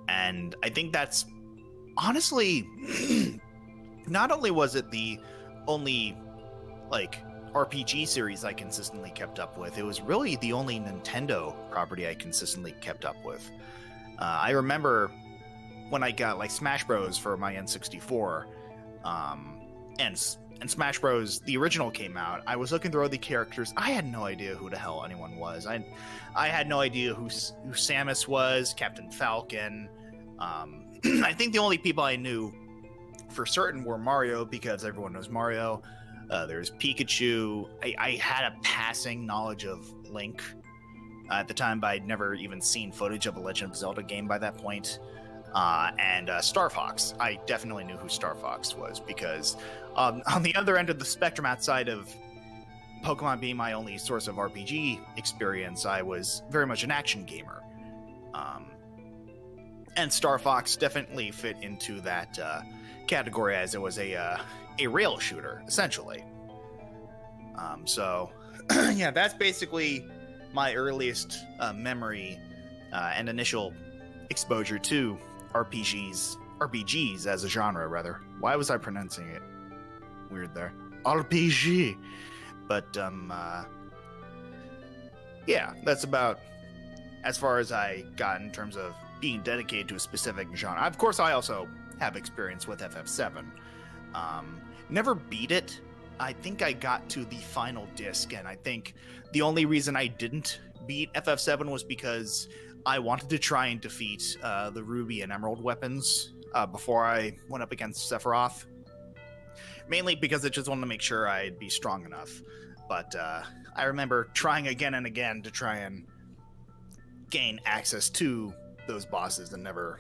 And I think that's honestly, not only was it the only like RPG series I consistently kept up with, it was really the only Nintendo property I consistently kept up with. I remember when I got like Smash Bros for my N64, and Smash Bros, the original, came out. I was looking through all the characters. I had no idea who the hell anyone was. I had no idea who Samus was, Captain Falcon. I think the only people I knew for certain were Mario, because everyone knows Mario. There's Pikachu. I had a passing knowledge of Link at the time, but I'd never even seen footage of a Legend of Zelda game by that point. And Star Fox. I definitely knew who Star Fox was, because on the other end of the spectrum, outside of Pokemon being my only source of RPG experience, I was very much an action gamer. And Star Fox definitely fit into that category, as it was a rail shooter, essentially. So, yeah, that's basically my earliest memory and initial exposure to RPGs as a genre, rather. Why was I pronouncing it weird there? RPG. But, yeah, that's about as far as I got in terms of being dedicated to a specific genre. Of course, I also have experience with FF7. Never beat it. I think I got to the final disc, and I think the only reason I didn't beat FF7 was because I wanted to try and defeat the Ruby and Emerald weapons before I went up against Sephiroth. Mainly because I just wanted to make sure I'd be strong enough. But I remember trying again and again to try and gain access to those bosses and never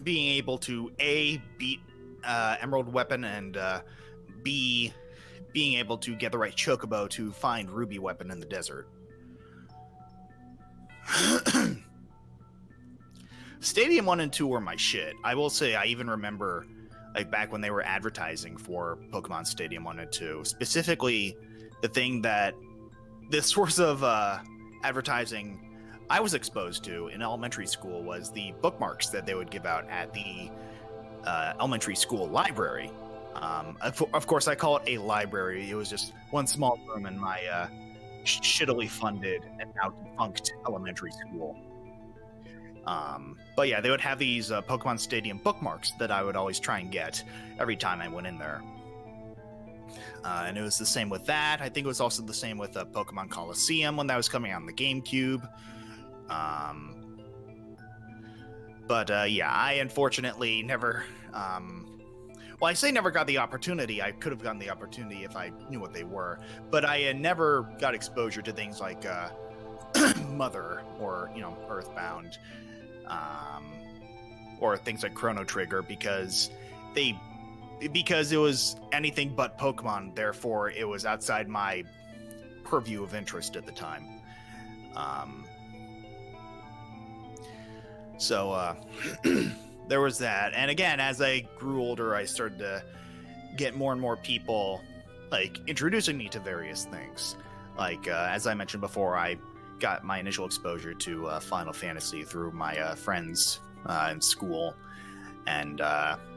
being able to A, beat Emerald Weapon, and B, being able to get the right Chocobo to find Ruby Weapon in the desert. Stadium 1 and 2 were my shit. I will say, I even remember like back when they were advertising for Pokemon Stadium 1 and 2, specifically the source of advertising I was exposed to in elementary school was the bookmarks that they would give out at the elementary school library. Of course, I call it a library. It was just one small room in my shittily funded and now defunct elementary school. But yeah, they would have these Pokemon Stadium bookmarks that I would always try and get every time I went in there. And it was the same with that. I think it was also the same with Pokemon Coliseum when that was coming out on the GameCube. But yeah, I unfortunately never... well, I say never got the opportunity. I could have gotten the opportunity if I knew what they were. But I never got exposure to things like Mother or, Earthbound. Or things like Chrono Trigger, because it was anything but Pokemon, therefore it was outside my purview of interest at the time. So there was that. And again, as I grew older, I started to get more and more people like introducing me to various things. Like, as I mentioned before, I got my initial exposure to Final Fantasy through my friends in school. And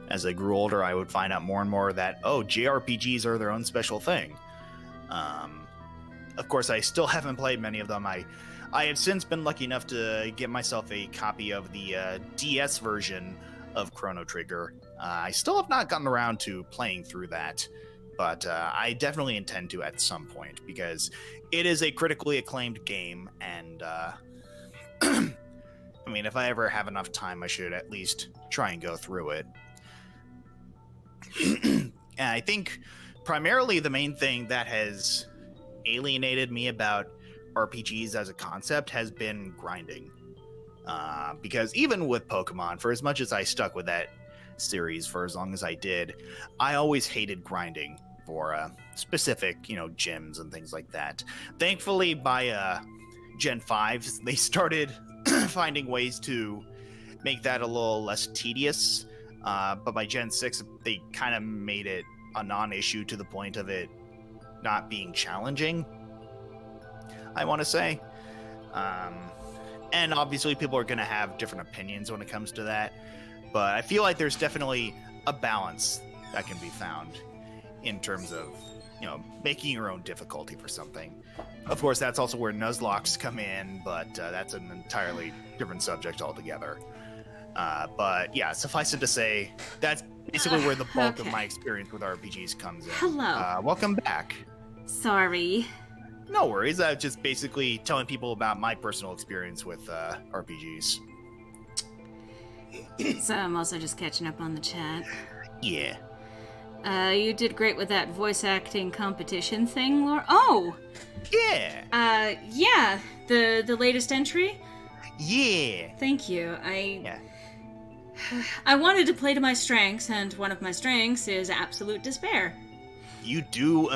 as I grew older, I would find out more and more that, JRPGs are their own special thing. Of course, I still haven't played many of them. I have since been lucky enough to get myself a copy of the DS version of Chrono Trigger. I still have not gotten around to playing through that, but I definitely intend to at some point, because it is a critically acclaimed game, and I mean, if I ever have enough time, I should at least try and go through it. And I think primarily the main thing that has alienated me about RPGs as a concept has been grinding. Because even with Pokemon, for as much as I stuck with that series for as long as I did, I always hated grinding for specific, gyms and things like that. Thankfully, by Gen 5, they started finding ways to make that a little less tedious. But by Gen 6, they kind of made it a non-issue to the point of it not being challenging, I want to say. And obviously people are going to have different opinions when it comes to that, but I feel like there's definitely a balance that can be found in terms of, making your own difficulty for something. Of course, that's also where Nuzlocks come in, but that's an entirely different subject altogether. But yeah, suffice it to say, that's basically where the bulk of my experience with RPGs comes in. Hello. Welcome back. Sorry. No worries. I'm just basically telling people about my personal experience with RPGs. So I'm also just catching up on the chat. Yeah. You did great with that voice acting competition thing, Laura. Oh! Yeah. Yeah. The latest entry? Yeah. Thank you. Yeah. I wanted to play to my strengths, and one of my strengths is absolute despair. You do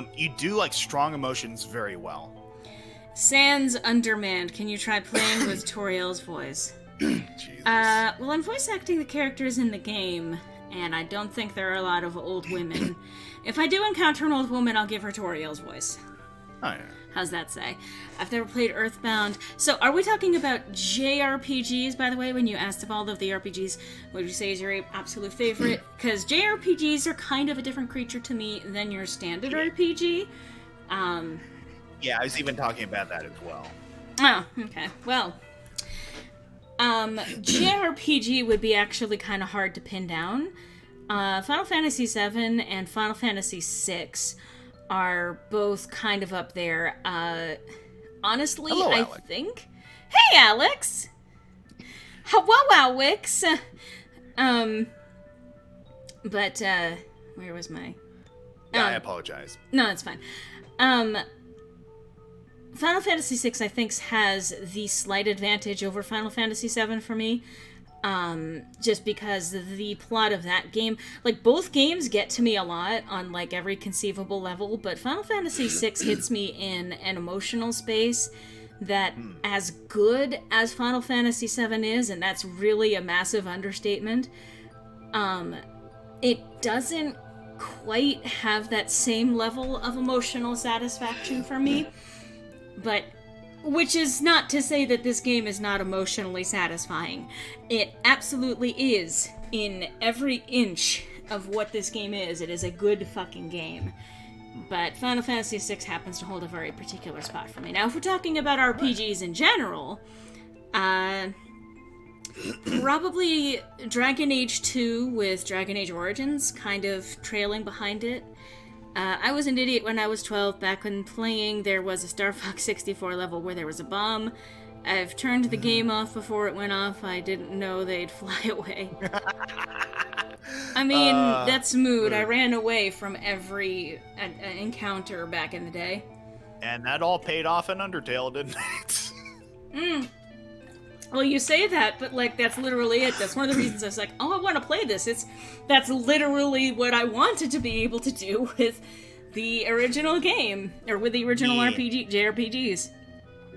like strong emotions very well. Sans Undermanned. Can you try playing with Toriel's voice? Jesus. Well, I'm voice acting the characters in the game, and I don't think there are a lot of old women. If I do encounter an old woman, I'll give her Toriel's voice. Oh, yeah. How's that say? I've never played Earthbound. So, are we talking about JRPGs, by the way, when you asked of all of the RPGs? What would you say is your absolute favorite? Because JRPGs are kind of a different creature to me than your standard RPG. Yeah, I was even talking about that as well. Oh, okay. Well, JRPG would be actually kind of hard to pin down. Final Fantasy VII and Final Fantasy VI are both kind of up there. Honestly, Hello, I Alex. think... Hey, Alex! Wow, Wix! But, where was my... Yeah, I apologize. No, that's fine. Final Fantasy VI, I think, has the slight advantage over Final Fantasy VII for me. Just because the plot of that game, like, both games get to me a lot on, like, every conceivable level, but Final Fantasy VI hits me in an emotional space that, as good as Final Fantasy VII is, and that's really a massive understatement, it doesn't quite have that same level of emotional satisfaction for me, but... Which is not to say that this game is not emotionally satisfying. It absolutely is. In every inch of what this game is, it is a good fucking game. But Final Fantasy VI happens to hold a very particular spot for me. Now, if we're talking about RPGs in general, probably Dragon Age 2 with Dragon Age Origins kind of trailing behind it. I was an idiot when I was 12. Back when playing, there was a Star Fox 64 level where there was a bomb. I've turned the game off before it went off. I didn't know they'd fly away. I mean, that's mood. I ran away from every encounter back in the day. And that all paid off in Undertale, didn't it? Well, you say that, but, like, that's literally it. That's one of the reasons I was like, oh, I want to play this. That's literally what I wanted to be able to do with the original game, or with the original JRPGs.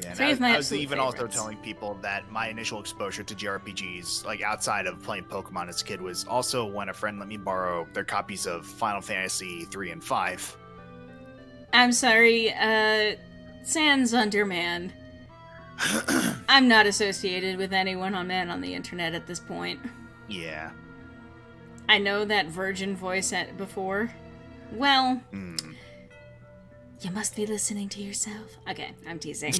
Yeah, Three of my I was absolute even also favorites. telling people that my initial exposure to JRPGs, like outside of playing Pokemon as a kid, was also when a friend let me borrow their copies of Final Fantasy 3 and 5. I'm sorry, Sans Underman. I'm not associated with anyone on Man on the Internet at this point. Yeah. I know that virgin voice before. Well, you must be listening to yourself. Okay, I'm teasing.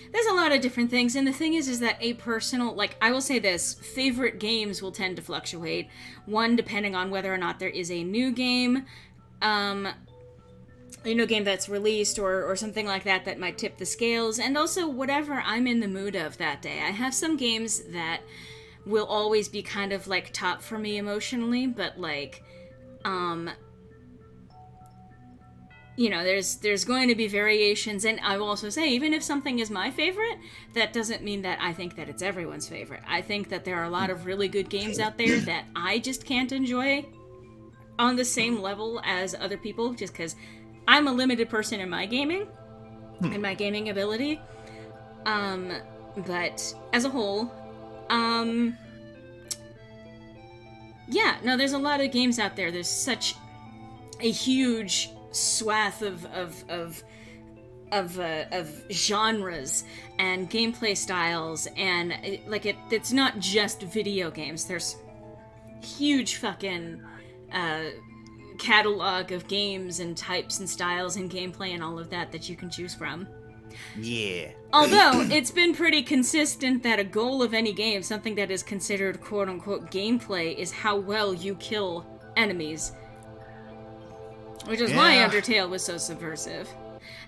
There's a lot of different things, and the thing is that a personal, like, I will say this, favorite games will tend to fluctuate. One, depending on whether or not there is a new game, a new game that's released or something like that might tip the scales, and also whatever I'm in the mood of that day. I have some games that will always be kind of, like, top for me emotionally, but, like, you know, there's going to be variations, and I will also say, even if something is my favorite, that doesn't mean that I think that it's everyone's favorite. I think that there are a lot of really good games out there that I just can't enjoy on the same level as other people, just because I'm a limited person in my gaming, and my gaming ability. But as a whole, yeah, no, there's a lot of games out there. There's such a huge swath of genres and gameplay styles, and it's not just video games. There's huge fucking catalog of games and types and styles and gameplay and all of that you can choose from. Yeah. Although it's been pretty consistent that a goal of any game, something that is considered quote-unquote gameplay, is how well you kill enemies. Which is why Undertale was so subversive.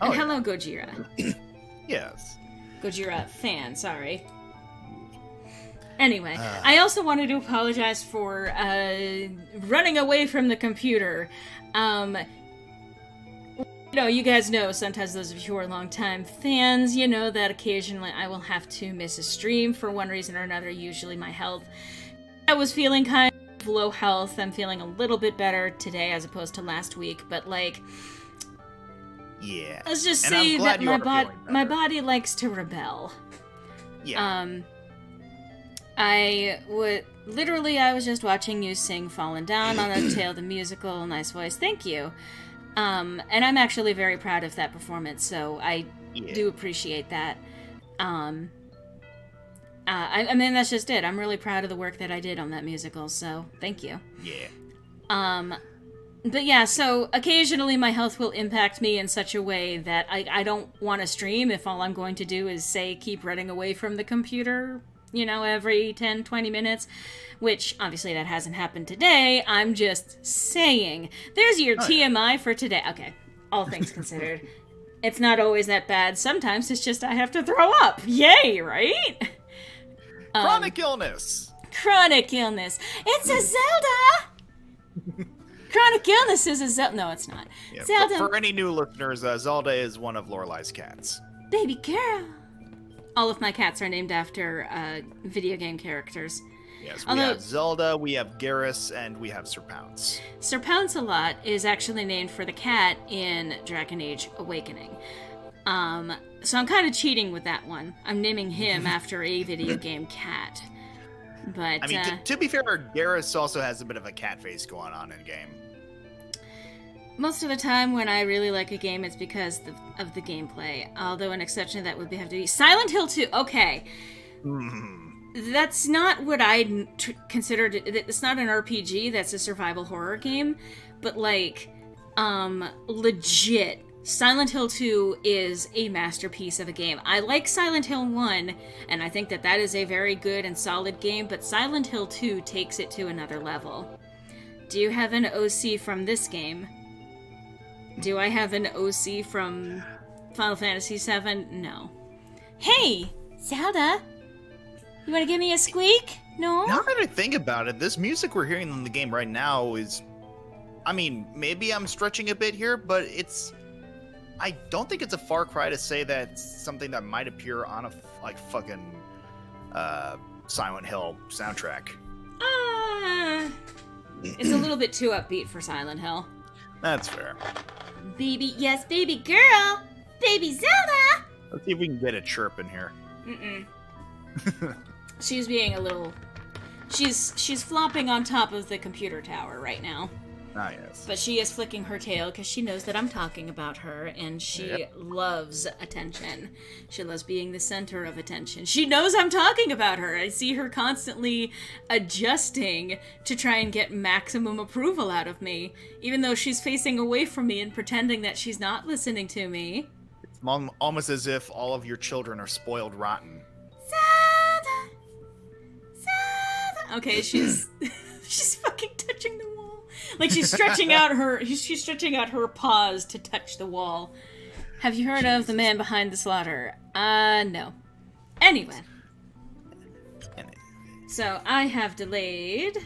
And hello, Gojira. Yes. Gojira fan, sorry. Anyway, I also wanted to apologize for running away from the computer. You know, you guys know, sometimes those of you who are long-time fans, you know that occasionally I will have to miss a stream for one reason or another, usually my health. I was feeling kind of low health. I'm feeling a little bit better today as opposed to last week, but, like... Yeah. Let's just say that my body likes to rebel. Yeah. I was just watching you sing Fallen Down on Undertale the musical. Nice voice. Thank you. And I'm actually very proud of that performance, so I do appreciate that. I mean, that's just it. I'm really proud of the work that I did on that musical, so thank you. Yeah. But yeah, so occasionally my health will impact me in such a way that I don't want to stream if all I'm going to do is, say, keep running away from the computer, you know, every 10, 20 minutes, which obviously that hasn't happened today. I'm just saying. There's your TMI for today. Okay, all things considered. It's not always that bad. Sometimes it's just I have to throw up. Yay, right? Chronic illness. Chronic illness. It's a Zelda! Chronic illness is a Zelda. No, it's not. Yeah, Zelda. For any new listeners, Zelda is one of Lorelei's cats. Baby girl. All of my cats are named after video game characters. Yes, we have Zelda, we have Garrus, and we have Sir Pounce. Sir Pounce-a-Lot is actually named for the cat in Dragon Age Awakening. So I'm kind of cheating with that one. I'm naming him after a video game cat. But I mean, to be fair, Garrus also has a bit of a cat face going on in game. Most of the time when I really like a game, it's because of the gameplay. Although an exception to that would have to be Silent Hill 2. Okay. That's not what I considered. It's not an RPG. That's a survival horror game. But, like, legit, Silent Hill 2 is a masterpiece of a game. I like Silent Hill 1, and I think that is a very good and solid game, but Silent Hill 2 takes it to another level. Do you have an OC from this game? Do I have an OC from Final Fantasy VII? No. Hey, Zelda! You want to give me a squeak? No? Now that I think about it, this music we're hearing in the game right now is... I mean, maybe I'm stretching a bit here, but it's... I don't think it's a far cry to say that it's something that might appear on a, fucking Silent Hill soundtrack. It's a little bit too upbeat for Silent Hill. That's fair. Baby, yes, baby girl! Baby Zelda! Let's see if we can get a chirp in here. She's being a little... She's flopping on top of the computer tower right now. Ah, yes. But she is flicking her tail because she knows that I'm talking about her, and she loves attention. She loves being the center of attention. She knows I'm talking about her. I see her constantly adjusting to try and get maximum approval out of me, even though she's facing away from me and pretending that she's not listening to me. It's almost as if all of your children are spoiled rotten. Okay, she's she's fucking touching the wall. Like she's stretching out her paws to touch the wall. Have you heard of the man behind the slaughter? No. Anyway. So I have delayed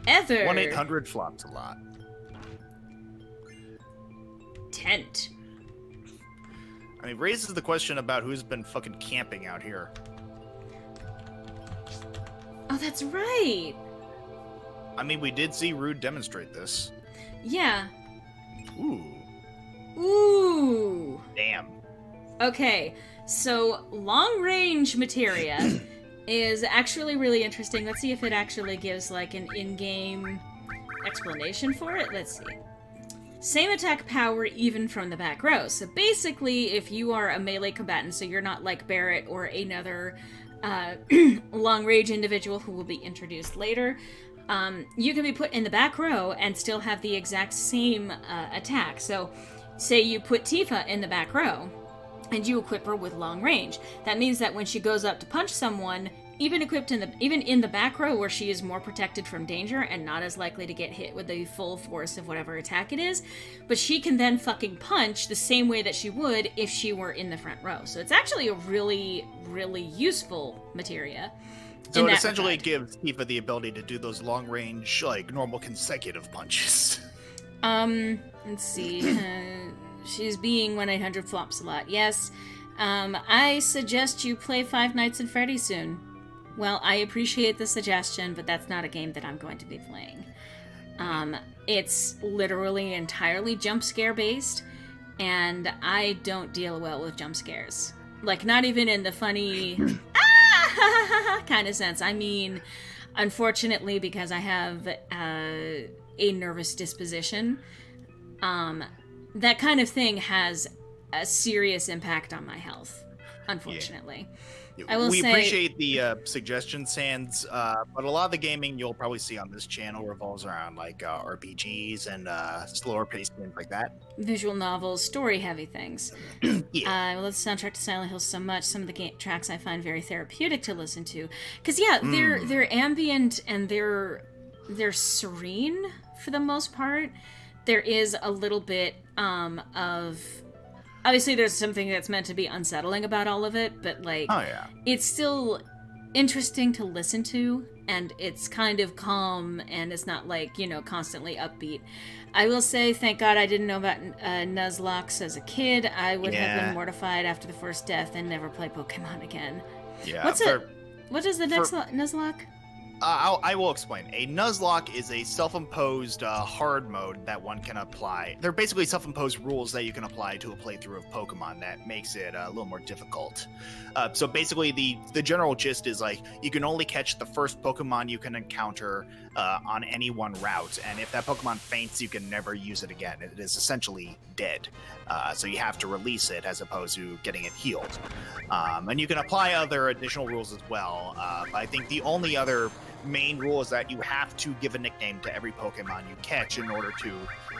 Ether 1-800 flops a lot. Tent. I mean, raises the question about who's been fucking camping out here. Oh, that's right. I mean, we did see Rude demonstrate this. Yeah. Ooh. Damn. Okay, so long-range materia is actually really interesting. Let's see if it actually gives, like, an in-game explanation for it. Let's see. Same attack power even from the back row. So basically, if you are a melee combatant, so you're not like Barrett or another long-range individual who will be introduced later, you can be put in the back row and still have the exact same attack. So say you put Tifa in the back row and you equip her with long range. That means that when she goes up to punch someone, even in the back row where she is more protected from danger and not as likely to get hit with the full force of whatever attack it is, but she can then fucking punch the same way that she would if she were in the front row. So it's actually a really, really useful materia. So it essentially gives Tifa the ability to do those long range, like normal consecutive punches. Let's see. She's being 1-800 flops a lot. Yes. I suggest you play Five Nights at Freddy's soon. Well, I appreciate the suggestion, but that's not a game that I'm going to be playing. It's literally entirely jump scare based, and I don't deal well with jump scares. Like, not even in the funny kind of sense. I mean, unfortunately, because I have a nervous disposition, that kind of thing has a serious impact on my health, unfortunately. Yeah. We appreciate the suggestion, Sans, but a lot of the gaming you'll probably see on this channel revolves around like RPGs and slower paced games like that. Visual novels, story-heavy things. Yeah. I love the soundtrack to Silent Hill so much. Some of the tracks I find very therapeutic to listen to. Because, they're ambient and they're serene for the most part. There is a little bit of... Obviously, there's something that's meant to be unsettling about all of it, but, like, it's still interesting to listen to, and it's kind of calm, and it's not, like, constantly upbeat. I will say, thank God I didn't know about Nuzlocke as a kid. I would have been mortified after the first death and never play Pokemon again. Yeah. What is the next Nuzlocke? I will explain. A Nuzlocke is a self-imposed hard mode that one can apply. They're basically self-imposed rules that you can apply to a playthrough of Pokemon that makes it a little more difficult. So basically, the general gist is like you can only catch the first Pokemon you can encounter on any one route, and if that Pokemon faints, you can never use it again. It is essentially dead. So you have to release it as opposed to getting it healed. And you can apply other additional rules as well. But I think the only other main rule is that you have to give a nickname to every Pokemon you catch in order to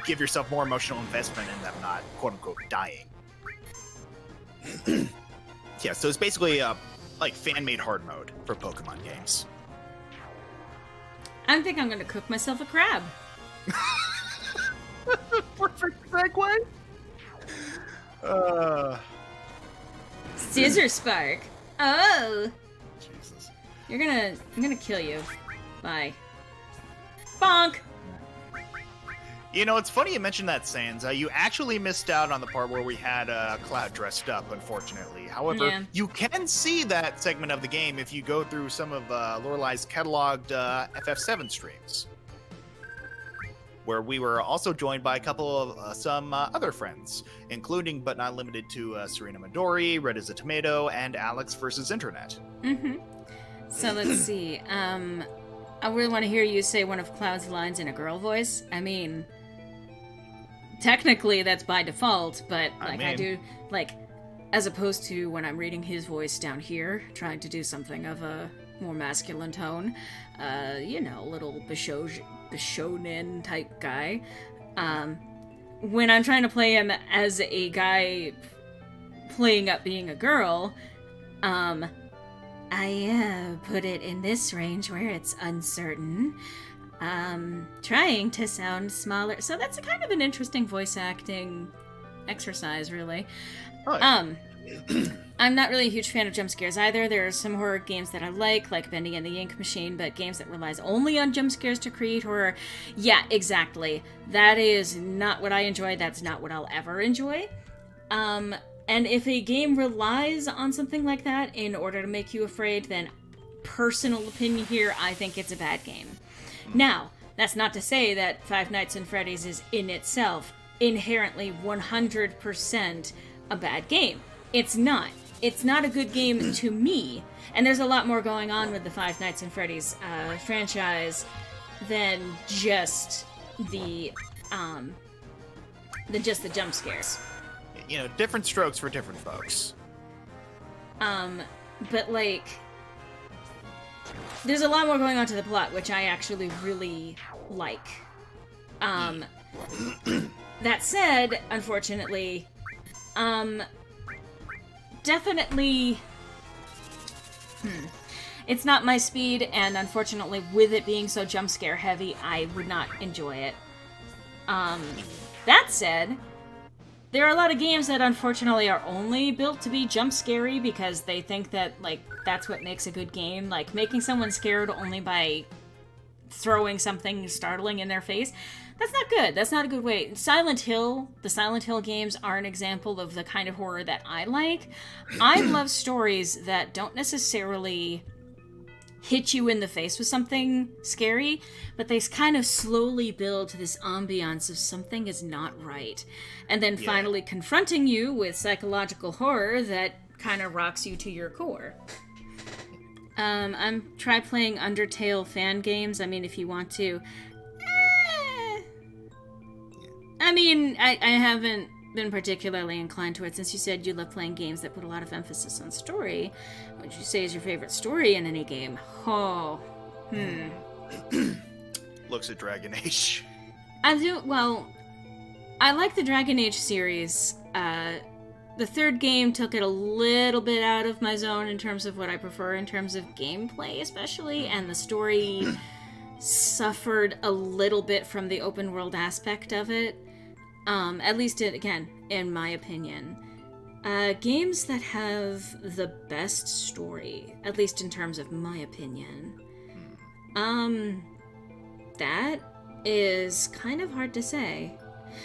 give yourself more emotional investment in them not quote-unquote dying. Yeah, so it's basically like fan-made hard mode for Pokemon games. I think I'm going to cook myself a crab. Perfect segue. Scissor Spark. Oh. Jesus. I'm gonna kill you. Bye. Bonk! It's funny you mentioned that, Sans. You actually missed out on the part where we had Cloud dressed up, unfortunately. However, you can see that segment of the game if you go through some of Lorelei's cataloged FF7 streams, where we were also joined by a couple of some other friends, including but not limited to Serena Midori, Red as a Tomato, and Alex versus Internet. Mm-hmm. So let's see. I really want to hear you say one of Cloud's lines in a girl voice. I mean, technically that's by default, but I do, like, as opposed to when I'm reading his voice down here, trying to do something of a more masculine tone, little Bishonen type guy. When I'm trying to play him as a guy playing up being a girl, I put it in this range where it's uncertain. Trying to sound smaller. So that's a kind of an interesting voice acting exercise, really. Oh, yeah. I'm not really a huge fan of jump scares either. There are some horror games that I like Bendy and the Ink Machine, but games that relies only on jump scares to create horror, yeah, exactly. That is not what I enjoy. That's not what I'll ever enjoy. And if a game relies on something like that in order to make you afraid, then personal opinion here, I think it's a bad game. Now, that's not to say that Five Nights at Freddy's is in itself inherently 100% a bad game. It's not. It's not a good game to me. And there's a lot more going on with the Five Nights at Freddy's franchise than just the jump scares. You know, different strokes for different folks. But like, there's a lot more going on to the plot, which I actually really like. That said, unfortunately, definitely, it's not my speed, and unfortunately, with it being so jump scare heavy, I would not enjoy it. That said, there are a lot of games that unfortunately are only built to be jump scary because they think that, like, that's what makes a good game. Like, making someone scared only by throwing something startling in their face. That's not good. That's not a good way. The Silent Hill games are an example of the kind of horror that I like. I love stories that don't necessarily hit you in the face with something scary, but they kind of slowly build to this ambiance of something is not right. And then finally confronting you with psychological horror that kind of rocks you to your core. I'm try playing Undertale fan games. I mean, if you want to. I mean, I haven't been particularly inclined to it since you said you love playing games that put a lot of emphasis on story. What would you say is your favorite story in any game? Looks at Dragon Age. I like the Dragon Age series. The third game took it a little bit out of my zone in terms of what I prefer in terms of gameplay especially, and the story suffered a little bit from the open world aspect of it. At least, again, in my opinion. Games that have the best story, at least in terms of my opinion. That is kind of hard to say.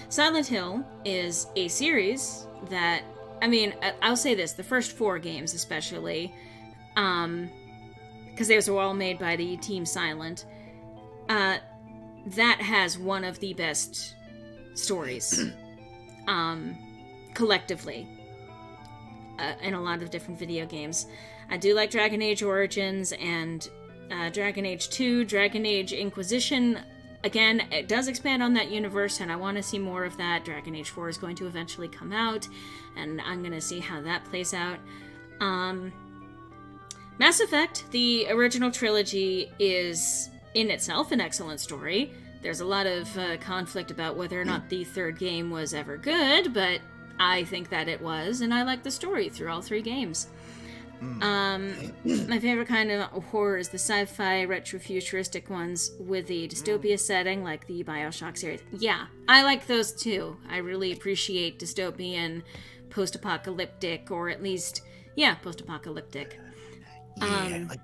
Silent Hill is a series that, I mean, I'll say this, the first 4 games especially, because those were all made by the Team Silent, that has one of the best stories, collectively, in a lot of different video games. I do like Dragon Age Origins and Dragon Age 2, Dragon Age Inquisition. Again, it does expand on that universe, and I want to see more of that. Dragon Age 4 is going to eventually come out, and I'm going to see how that plays out. Mass Effect, the original trilogy, is in itself an excellent story. There's a lot of conflict about whether or not the third game was ever good, but I think that it was, and I like the story through all 3 games. My favorite kind of horror is the sci-fi retrofuturistic ones with the dystopia setting, like the BioShock series. Yeah, I like those too. I really appreciate dystopian, post-apocalyptic, or at least, post-apocalyptic. Like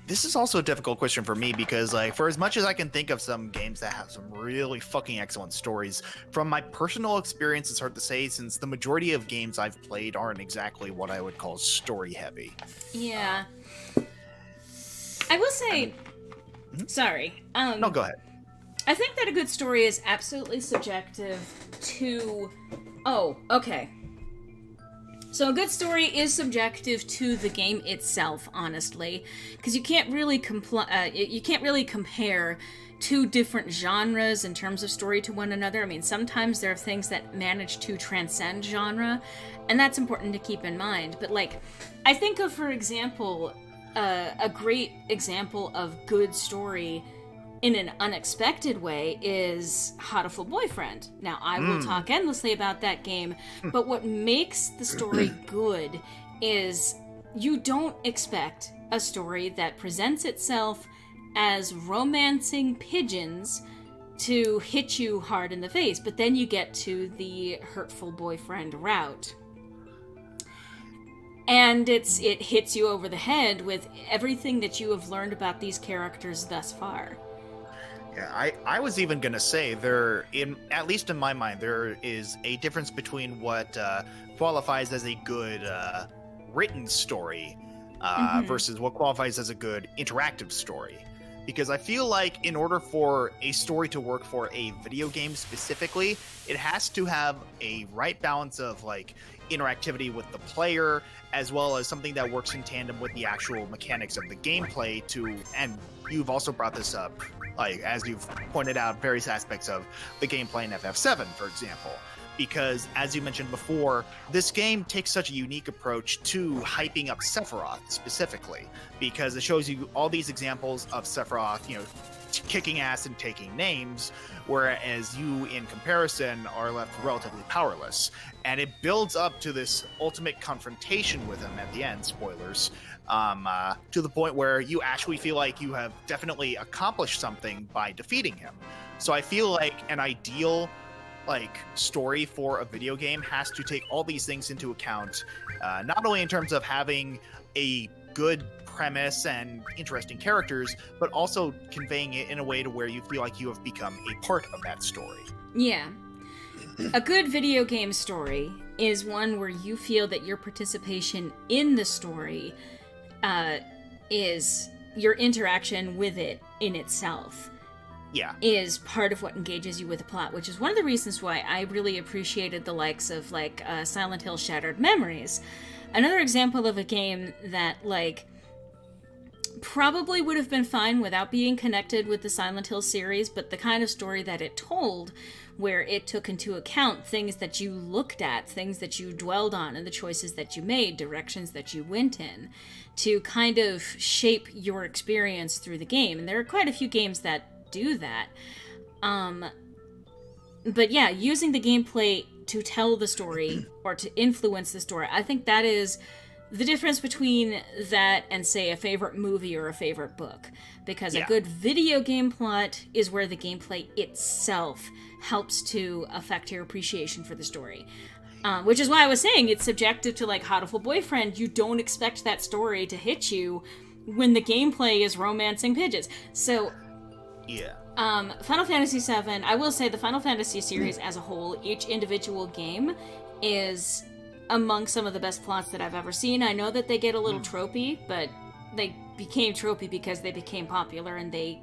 this is also a difficult question for me because, like, for as much as I can think of some games that have some really fucking excellent stories, from my personal experience, it's hard to say since the majority of games I've played aren't exactly what I would call story heavy. Yeah. I will say, sorry. No, go ahead. I think that a good story is absolutely subjective to... Oh, okay. So a good story is subjective to the game itself, honestly, because you can't really compare two different genres in terms of story to one another. I mean, sometimes there are things that manage to transcend genre, and that's important to keep in mind. But like, I think of, for example, a great example of good story in an unexpected way is Hatoful Boyfriend. Now, I will talk endlessly about that game, but what makes the story good is you don't expect a story that presents itself as romancing pigeons to hit you hard in the face, but then you get to the hurtful boyfriend route. And it hits you over the head with everything that you have learned about these characters thus far. Yeah, I was even gonna say at least in my mind, there is a difference between what qualifies as a good written story versus what qualifies as a good interactive story. Because I feel like in order for a story to work for a video game specifically, it has to have a right balance of like interactivity with the player, as well as something that works in tandem with the actual mechanics of the gameplay and you've also brought this up, like as you've pointed out, various aspects of the gameplay in FF7, for example. Because, as you mentioned before, this game takes such a unique approach to hyping up Sephiroth specifically, because it shows you all these examples of Sephiroth, kicking ass and taking names, whereas you, in comparison, are left relatively powerless. And it builds up to this ultimate confrontation with him at the end, spoilers, to the point where you actually feel like you have definitely accomplished something by defeating him. So I feel like an ideal story for a video game has to take all these things into account, not only in terms of having a good premise and interesting characters, but also conveying it in a way to where you feel like you have become a part of that story. Yeah. A good video game story is one where you feel that your participation in the story is your interaction with it in itself. Yeah. Is part of what engages you with the plot, which is one of the reasons why I really appreciated the likes of Silent Hill Shattered Memories. Another example of a game that probably would have been fine without being connected with the Silent Hill series, but the kind of story that it told, where it took into account things that you looked at, things that you dwelled on, and the choices that you made, directions that you went in, to kind of shape your experience through the game. And there are quite a few games that do that. But yeah, using the gameplay to tell the story or to influence the story, I think that is the difference between that and, say, a favorite movie or a favorite book. Because a good video game plot is where the gameplay itself helps to affect your appreciation for the story. Which is why I was saying it's subjective to Hatoful Boyfriend. You don't expect that story to hit you when the gameplay is romancing pigeons. So yeah. Final Fantasy VII, I will say the Final Fantasy series as a whole, each individual game is among some of the best plots that I've ever seen. I know that they get a little tropey, but they became tropey because they became popular and they,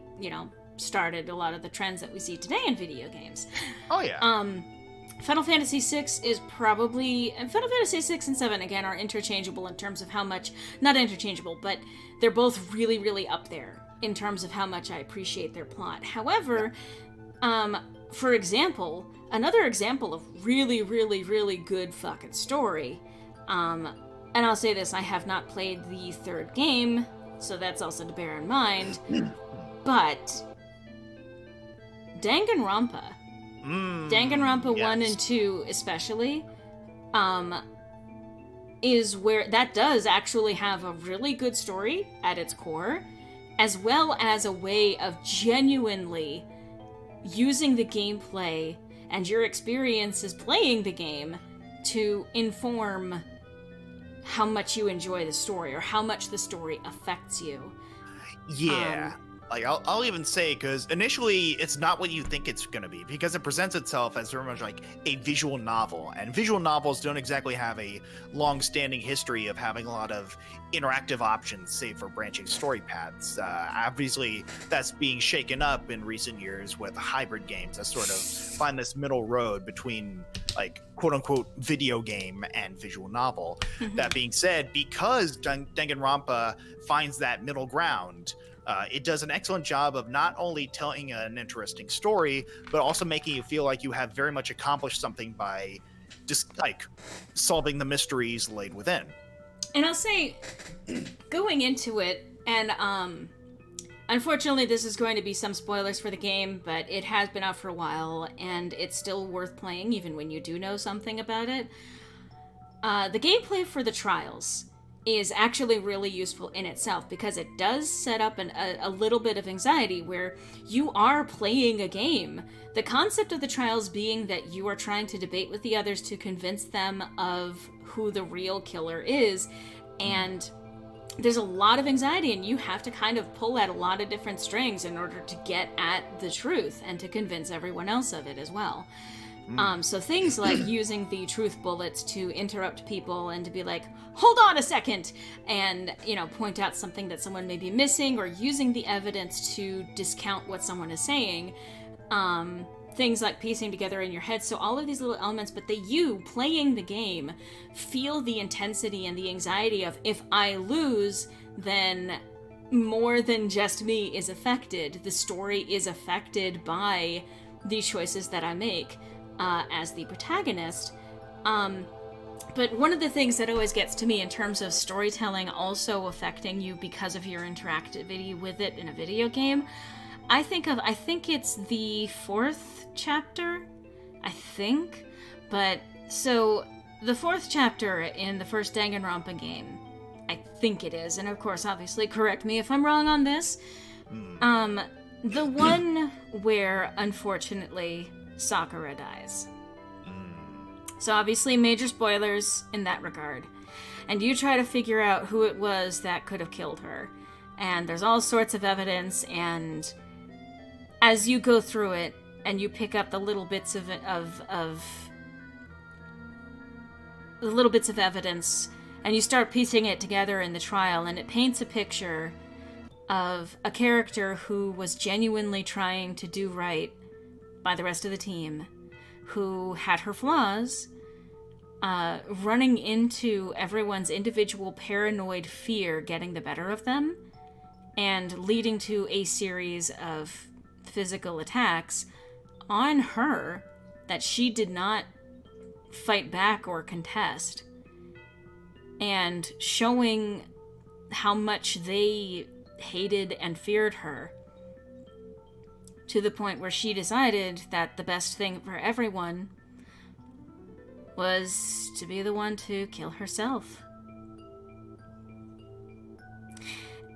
started a lot of the trends that we see today in video games. Oh, yeah. Final Fantasy VI is probably... And Final Fantasy VI and 7, again, are interchangeable in terms of how much... Not interchangeable, but they're both really, really up there in terms of how much I appreciate their plot. However, for example, another example of really, really, really good fucking story, and I'll say this, I have not played the third game, so that's also to bear in mind, but Danganronpa, Danganronpa 1 and 2 especially, is where that does actually have a really good story at its core, as well as a way of genuinely using the gameplay and your experiences playing the game to inform how much you enjoy the story or how much the story affects you. Yeah. like I'll even say, because initially it's not what you think it's going to be, because it presents itself as very much like a visual novel, and visual novels don't exactly have a long-standing history of having a lot of interactive options, save for branching story paths. Obviously, that's being shaken up in recent years with hybrid games that sort of find this middle road between, like, quote-unquote video game and visual novel. That being said, because Danganronpa finds that middle ground, it does an excellent job of not only telling an interesting story, but also making you feel like you have very much accomplished something by just, like, solving the mysteries laid within. And I'll say, going into it, and unfortunately this is going to be some spoilers for the game, but it has been out for a while, and it's still worth playing even when you do know something about it. The gameplay for the trials is actually really useful in itself, because it does set up a little bit of anxiety where you are playing a game. The concept of the trials being that you are trying to debate with the others to convince them of who the real killer is, and there's a lot of anxiety, and you have to kind of pull at a lot of different strings in order to get at the truth and to convince everyone else of it as well. So things like using the truth bullets to interrupt people and to be like, hold on a second, and, you know, point out something that someone may be missing, or using the evidence to discount what someone is saying. Things like piecing together in your head. So all of these little elements, but you playing the game feel the intensity and the anxiety of, if I lose, then more than just me is affected. The story is affected by the choices that I make as the protagonist. But one of the things that always gets to me in terms of storytelling also affecting you because of your interactivity with it in a video game, I think it's the 4th chapter, I think. But so the 4th chapter in the first Danganronpa game, I think it is, and of course, obviously, correct me if I'm wrong on this. The one where, unfortunately, Sakura dies. So obviously, major spoilers in that regard. And you try to figure out who it was that could have killed her. And there's all sorts of evidence, and as you go through it, and you pick up the little bits of the little bits of evidence, and you start piecing it together in the trial, and it paints a picture of a character who was genuinely trying to do right by the rest of the team, who had her flaws, running into everyone's individual paranoid fear getting the better of them, and leading to a series of physical attacks on her that she did not fight back or contest, and showing how much they hated and feared her, to the point where she decided that the best thing for everyone was to be the one to kill herself.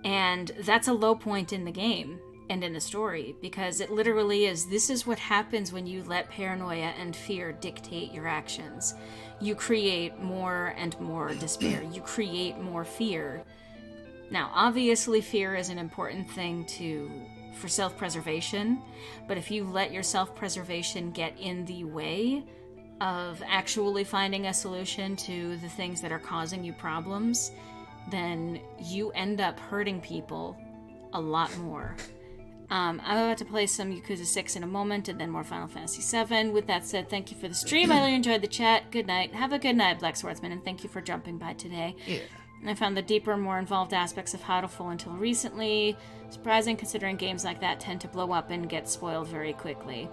And that's a low point in the game and in the story, because it literally is, this is what happens when you let paranoia and fear dictate your actions. You create more and more despair. You create more fear. Now, obviously, fear is an important thing for self-preservation, but if you let your self-preservation get in the way of actually finding a solution to the things that are causing you problems, then you end up hurting people a lot more. I'm about to play some Yakuza 6 in a moment, and then more Final Fantasy 7. With that said, thank you for the stream. I really enjoyed the chat. Good night. Have a good night, Black Swordsman, and thank you for jumping by today. Yeah. I found the deeper, more involved aspects of Hatoful until recently. Surprising, considering games like that tend to blow up and get spoiled very quickly.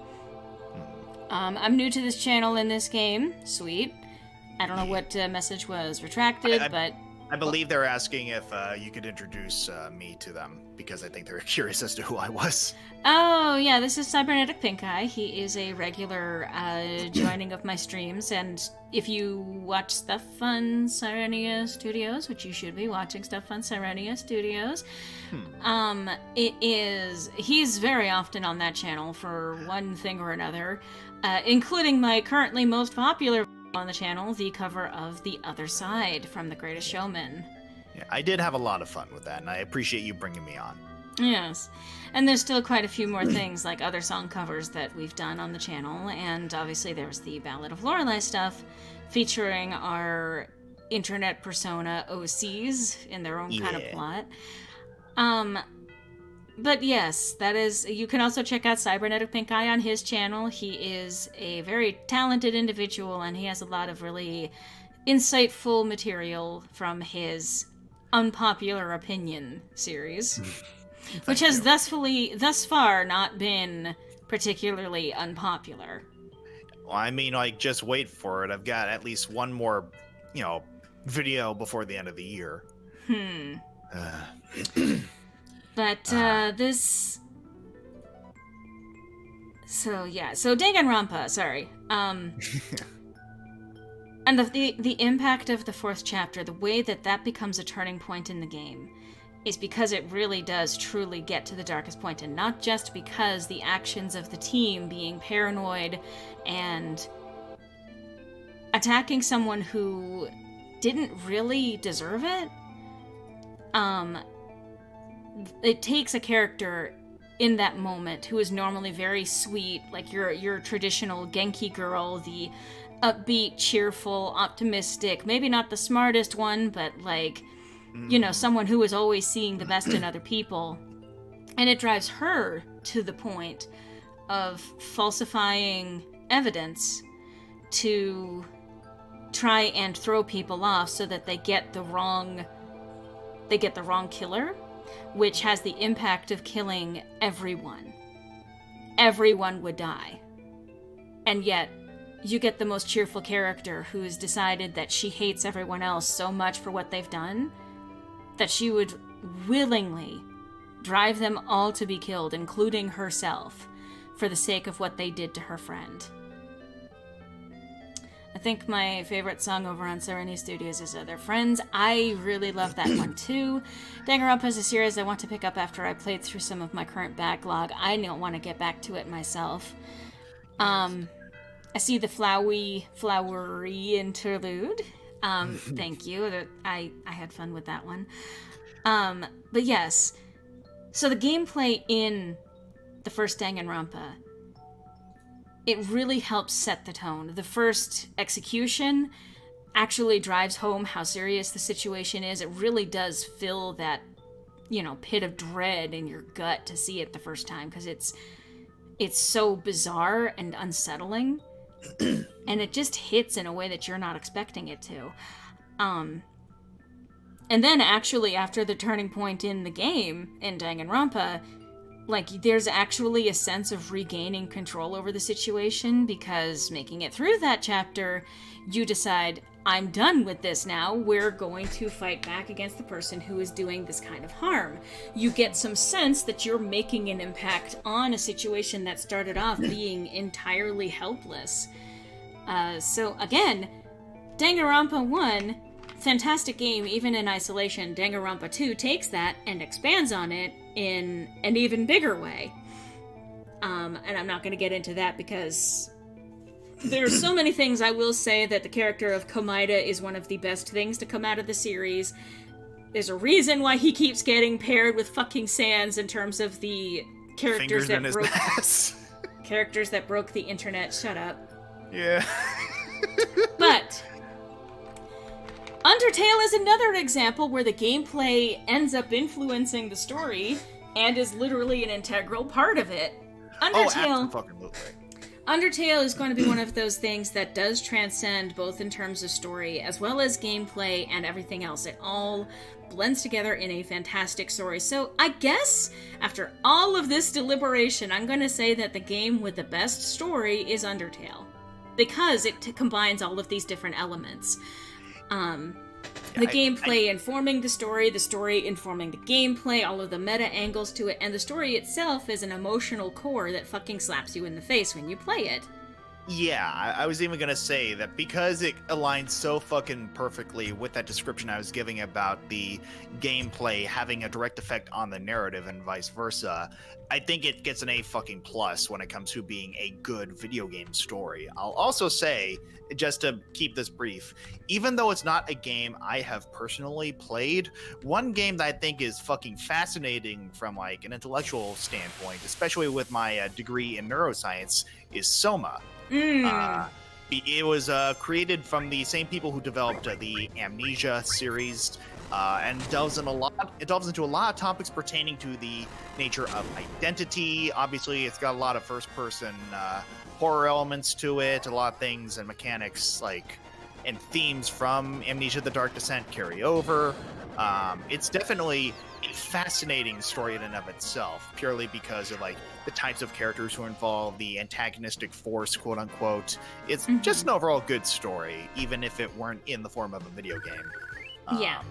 I'm new to this channel in this game. Sweet. I don't know what message was retracted, but... I believe they're asking if you could introduce me to them, because I think they're curious as to who I was. Oh, yeah, this is Cybernetic Pink Eye. He is a regular joining of my streams, and if you watch Stuff on Sirenia Studios, which you should be watching Stuff on Sirenia Studios, he's very often on that channel for one thing or another, including my currently most popular on the channel, the cover of The Other Side from The Greatest Showman. Yeah, I did have a lot of fun with that, and I appreciate you bringing me on. Yes. And there's still quite a few more things, like other song covers that we've done on the channel, and obviously there's the Ballad of Lorelei stuff, featuring our internet persona OCs in their own kind of plot. But yes, that is... You can also check out Cybernetic Pink Eye on his channel. He is a very talented individual, and he has a lot of really insightful material from his Unpopular Opinion series. Which has thus far not been particularly unpopular. Well, I mean, like, just wait for it. I've got at least one more, video before the end of the year. But this... So, yeah. So, Danganronpa, sorry. And the impact of the fourth chapter, the way that becomes a turning point in the game, is because it really does truly get to the darkest point, and not just because the actions of the team being paranoid and attacking someone who didn't really deserve it. It takes a character in that moment who is normally very sweet, like your traditional Genki girl, the upbeat, cheerful, optimistic, maybe not the smartest one, but like, someone who is always seeing the best in other people. And it drives her to the point of falsifying evidence to try and throw people off so that they get the wrong killer, which has the impact of killing everyone. Everyone would die. And yet, you get the most cheerful character who's decided that she hates everyone else so much for what they've done that she would willingly drive them all to be killed, including herself, for the sake of what they did to her friend. I think my favorite song over on Serenity Studios is Other Friends. I really love that one too. Danganronpa is a series I want to pick up after I played through some of my current backlog. I don't want to get back to it myself. I see the flowery interlude. Thank you. I had fun with that one. But yes, so the gameplay in the first Danganronpa, it really helps set the tone. The first execution actually drives home how serious the situation is. It really does fill that, pit of dread in your gut to see it the first time, because it's so bizarre and unsettling. And it just hits in a way that you're not expecting it to. And then actually after the turning point in the game, in Danganronpa, like, there's actually a sense of regaining control over the situation, because making it through that chapter, you decide, I'm done with this now. We're going to fight back against the person who is doing this kind of harm. You get some sense that you're making an impact on a situation that started off being entirely helpless. So again, Danganronpa 1, fantastic game even in isolation. Danganronpa 2 takes that and expands on it in an even bigger way. And I'm not going to get into that because there are so many things. I will say that the character of Komaeda is one of the best things to come out of the series. There's a reason why he keeps getting paired with fucking Sans in terms of the characters characters that broke the internet. Shut up. Yeah. But Undertale is another example where the gameplay ends up influencing the story and is literally an integral part of it. Undertale is going to be one of those things that does transcend both in terms of story as well as gameplay and everything else. It all blends together in a fantastic story. So I guess after all of this deliberation, I'm going to say that the game with the best story is Undertale, because it combines all of these different elements. The gameplay informing the story informing the gameplay, all of the meta angles to it, and the story itself is an emotional core that fucking slaps you in the face when you play it. Yeah, I was even gonna say that because it aligns so fucking perfectly with that description I was giving about the gameplay having a direct effect on the narrative and vice versa. I think it gets an A fucking plus when it comes to being a good video game story. I'll also say, just to keep this brief, even though it's not a game I have personally played, one game that I think is fucking fascinating from like an intellectual standpoint, especially with my degree in neuroscience, is Soma. It was created from the same people who developed the Amnesia series, and delves into a lot of topics pertaining to the nature of identity. Obviously, it's got a lot of first-person horror elements to it, a lot of things and mechanics and themes from Amnesia: The Dark Descent carry over. It's definitely a fascinating story in and of itself, purely because of the types of characters who are involved, the antagonistic force, quote unquote. It's just an overall good story, even if it weren't in the form of a video game. Yeah.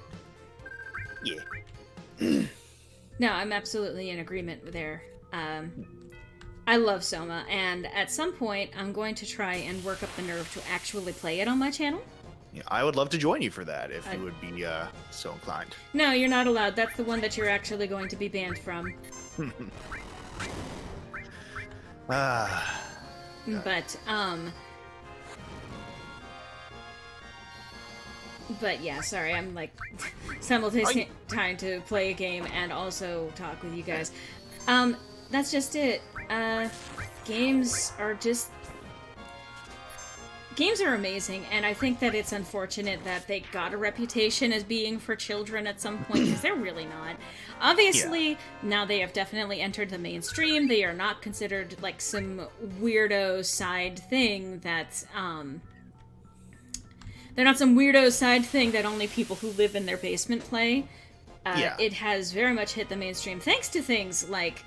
No, I'm absolutely in agreement there. I love Soma, and at some point, I'm going to try and work up the nerve to actually play it on my channel. Yeah, I would love to join you for that if you would be so inclined. No, you're not allowed. That's the one that you're actually going to be banned from. But yeah, sorry, I'm simultaneously trying to play a game and also talk with you guys. That's just it. Games are amazing, and I think that it's unfortunate that they got a reputation as being for children at some point, because they're really not. Obviously, now they have definitely entered the mainstream. They are not considered some weirdo side thing that's, they're not some weirdo side thing that only people who live in their basement play. It has very much hit the mainstream thanks to things like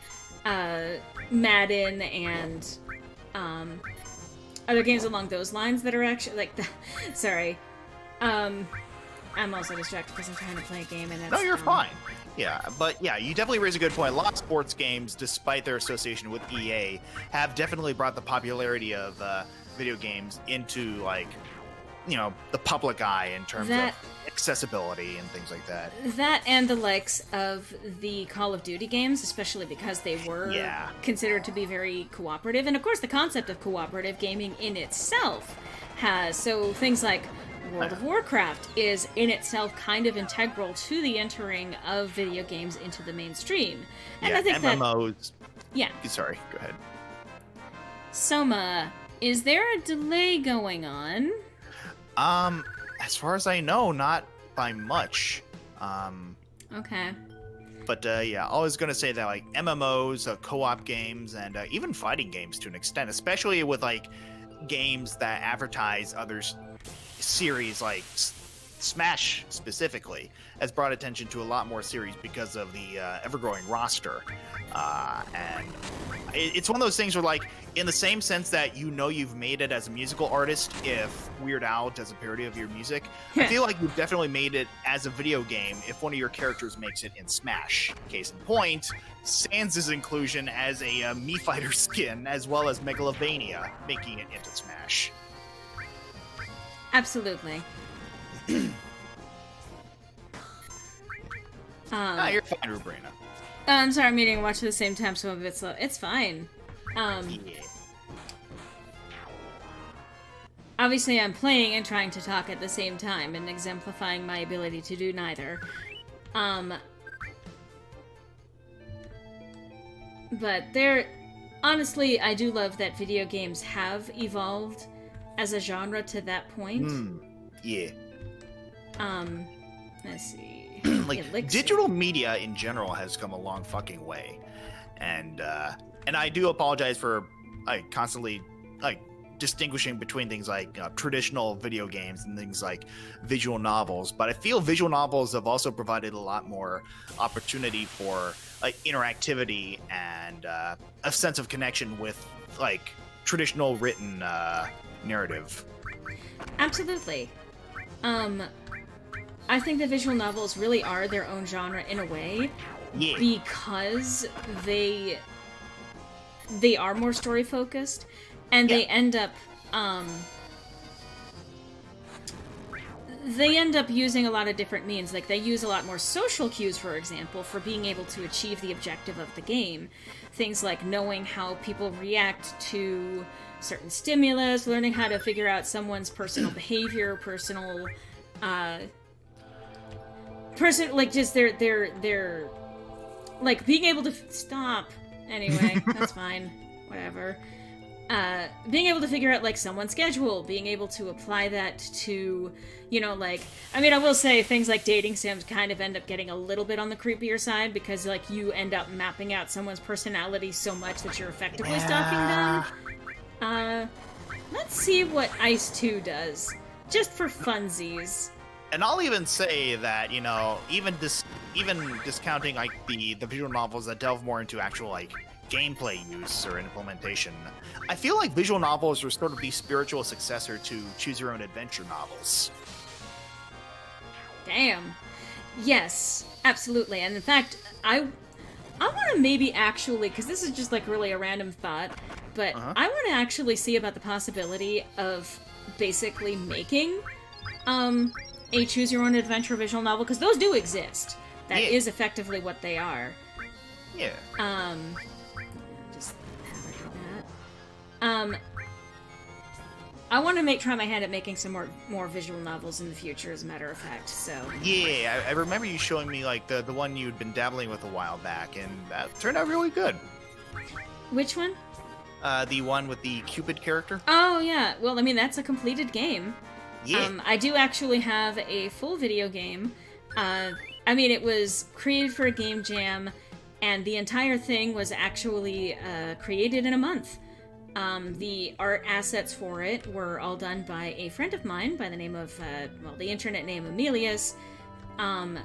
Madden and other games along those lines that are actually sorry. I'm also distracted because I'm trying to play a game and it's... No, you're fine. Yeah, but yeah, you definitely raise a good point. A lot of sports games, despite their association with EA, have definitely brought the popularity of video games into the public eye in terms of accessibility and things like that. That and the likes of the Call of Duty games, especially because they were considered to be very cooperative. And of course, the concept of cooperative gaming in itself has... So things like World of Warcraft is in itself kind of integral to the entering of video games into the mainstream. And I think MMOs. Yeah. Sorry, go ahead. Soma, is there a delay going on? As far as I know, not by much. Okay. But yeah, I was gonna say that MMOs, co-op games, and even fighting games to an extent, especially with games that advertise others series like Smash specifically, has brought attention to a lot more series because of the ever-growing roster. And it's one of those things where, in the same sense that you've made it as a musical artist if Weird Al does a parody of your music, I feel like you've definitely made it as a video game if one of your characters makes it in Smash. Case in point, Sans' inclusion as a Mii Fighter skin, as well as Megalovania making it into Smash. Absolutely. You're fine, Rubrina. I'm sorry, I'm eating and watching at the same time, so it's fine. Obviously, I'm playing and trying to talk at the same time, and exemplifying my ability to do neither. But honestly, I do love that video games have evolved as a genre to that point. Yeah. Let's see. Digital media in general has come a long fucking way, and I do apologize for constantly distinguishing between things like traditional video games and things like visual novels, but I feel visual novels have also provided a lot more opportunity for interactivity and a sense of connection with traditional written narrative. Absolutely. I think the visual novels really are their own genre in a way, because they are more story focused, and they end up they end up using a lot of different means. Like, they use a lot more social cues, for example, for being able to achieve the objective of the game. Things like knowing how people react to certain stimulus, learning how to figure out someone's personal behavior, like, just their like, being able to stop. Anyway, that's fine. Whatever. Being able to figure out, like, someone's schedule, being able to apply that to, you know, like, I mean, I will say things like dating sims kind of end up getting a little bit on the creepier side, because, like, you end up mapping out someone's personality so much that you're effectively stalking them. Let's see what Ice 2 does, just for funsies. And I'll even say that, you know, even discounting, like, the visual novels that delve more into actual, like, gameplay use or implementation, I feel like visual novels are sort of the spiritual successor to choose-your-own-adventure novels. Damn. Yes, absolutely. And in fact, I want to maybe actually, because this is just, like, really a random thought, but I want to actually see about the possibility of basically making a choose-your-own-adventure visual novel, because those do exist. That is effectively what they are. Yeah. Just have I do that. I want to try my hand at making some more visual novels in the future, as a matter of fact. So yeah, I remember you showing me, like, the one you'd been dabbling with a while back, and that turned out really good. Which one? The one with the Cupid character. Oh yeah. Well, I mean, that's a completed game. Yeah. I do actually have a full video game. I mean, it was created for a game jam, and the entire thing was actually created in a month. The art assets for it were all done by a friend of mine by the name of, the internet name Amelius. And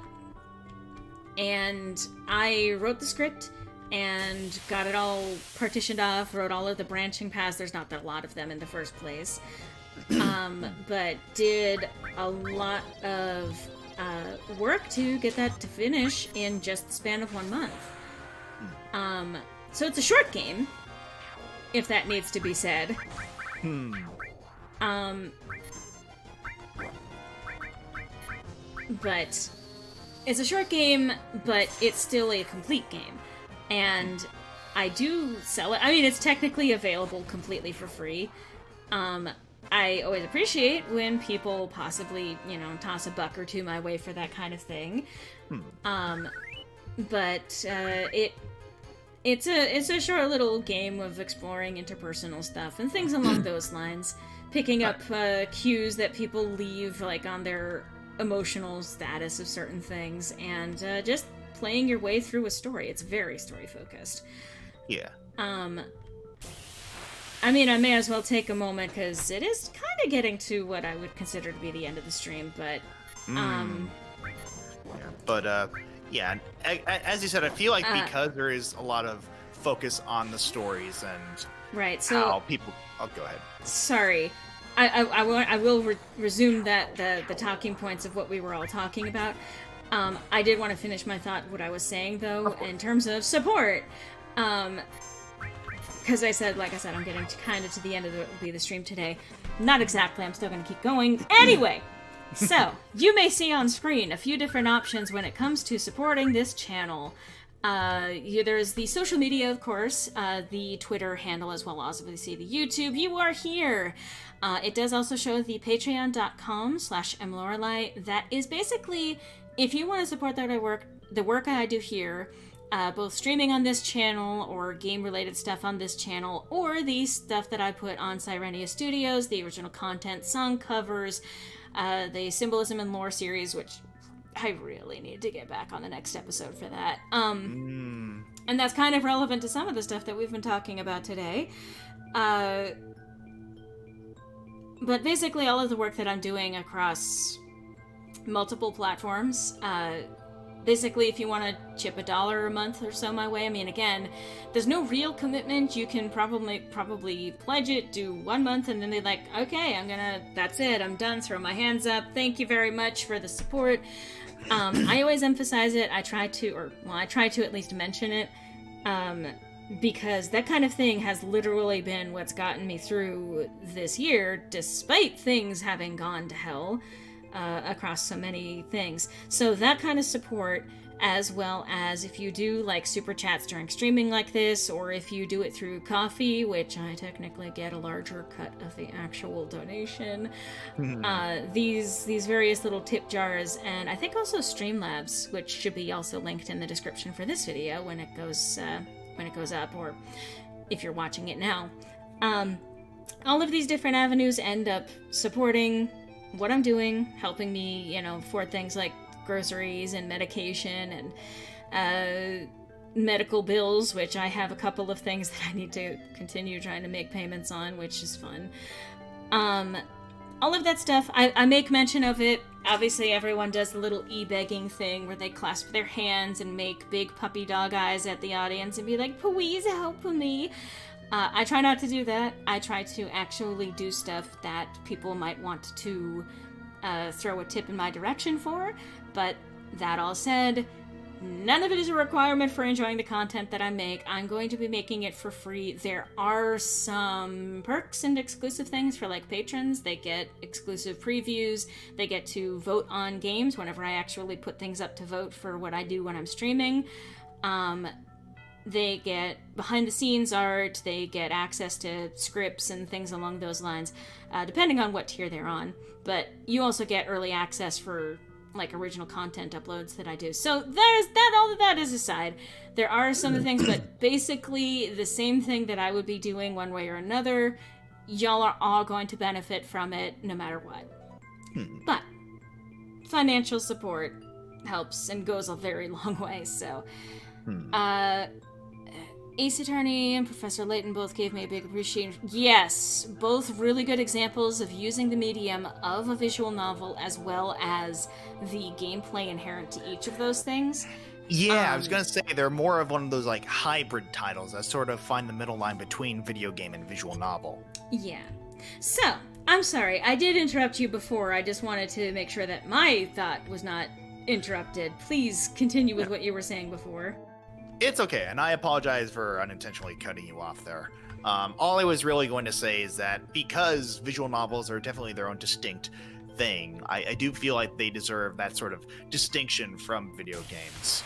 I wrote the script and got it all partitioned off, wrote all of the branching paths. There's not that a lot of them in the first place. But did a lot of work to get that to finish in just the span of 1 month. So it's a short game, if that needs to be said. But it's a short game, but it's still a complete game. And I do sell it. I mean, it's technically available completely for free. I always appreciate when people possibly, you know, toss a buck or two my way for that kind of thing. But it's a short little game of exploring interpersonal stuff and things along those lines. Picking up cues that people leave, like, on their emotional status of certain things, and just playing your way through a story. It's very story focused. Yeah. I mean, I may as well take a moment, because it is kind of getting to what I would consider to be the end of the stream, but, yeah, as you said, I feel like because there is a lot of focus on the stories and how people... Oh, go ahead. Sorry. I will resume the talking points of what we were all talking about. I did want to finish my thought, what I was saying, though, in terms of support. Because like I said, I'm getting to the end of the stream today. Not exactly, I'm still going to keep going. Anyway, so, you may see on screen a few different options when it comes to supporting this channel. There's the social media, of course, the Twitter handle, as well as obviously the YouTube. You are here! It does also show the patreon.com/mlorelei. That is basically, if you want to support the work I do here, both streaming on this channel or game-related stuff on this channel, or the stuff that I put on Sirenia Studios, the original content, song covers, the Symbolism and Lore series, which I really need to get back on the next episode for that. And that's kind of relevant to some of the stuff that we've been talking about today. But basically all of the work that I'm doing across multiple platforms, basically, if you want to chip $1 a month or so my way, I mean, again, there's no real commitment. You can probably pledge it, do 1 month, and then they're like, okay, that's it, I'm done, throw my hands up, thank you very much for the support. I always emphasize it. I try to at least mention it, because that kind of thing has literally been what's gotten me through this year, despite things having gone to hell across so many things. So that kind of support, as well as if you do like super chats during streaming like this, or if you do it through Coffee, which I technically get a larger cut of the actual donation, these various little tip jars, and I think also Streamlabs, which should be also linked in the description for this video when it goes up, or if you're watching it now. All of these different avenues end up supporting what I'm doing, helping me, you know, for things like groceries and medication and medical bills, which I have a couple of things that I need to continue trying to make payments on, which is fun. All of that stuff, I make mention of it. Obviously, everyone does the little e-begging thing where they clasp their hands and make big puppy dog eyes at the audience and be like, please help me. I try not to do that. I try to actually do stuff that people might want to throw a tip in my direction for. But that all said, none of it is a requirement for enjoying the content that I make. I'm going to be making it for free. There are some perks and exclusive things for like patrons. They get exclusive previews. They get to vote on games whenever I actually put things up to vote for what I do when I'm streaming. They get behind the scenes art. They get access to scripts and things along those lines, depending on what tier they're on. But you also get early access for like original content uploads that I do. So there's that. All of that is aside. There are some of the things, but basically the same thing that I would be doing one way or another. Y'all are all going to benefit from it no matter what. But financial support helps and goes a very long way. So Ace Attorney and Professor Layton both gave me a big appreciation. Yes, both really good examples of using the medium of a visual novel as well as the gameplay inherent to each of those things. Yeah, I was going to say they're more of one of those like hybrid titles that sort of find the middle line between video game and visual novel. Yeah. So, I'm sorry, I did interrupt you before. I just wanted to make sure that my thought was not interrupted. Please continue with what you were saying before. It's okay, and I apologize for unintentionally cutting you off there. All I was really going to say is that because visual novels are definitely their own distinct thing, I do feel like they deserve that sort of distinction from video games.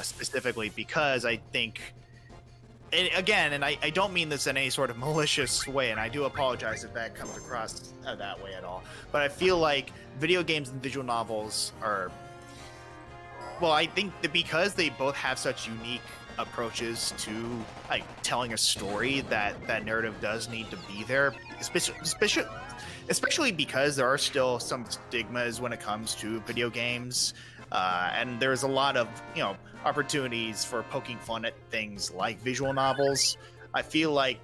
Specifically because I think, and again, and I don't mean this in any sort of malicious way, and I do apologize if that comes across that way at all, but I feel like video games and visual novels are... Well, I think that because they both have such unique approaches to like telling a story, that narrative does need to be there, especially because there are still some stigmas when it comes to video games, and there's a lot of opportunities for poking fun at things like visual novels. I feel like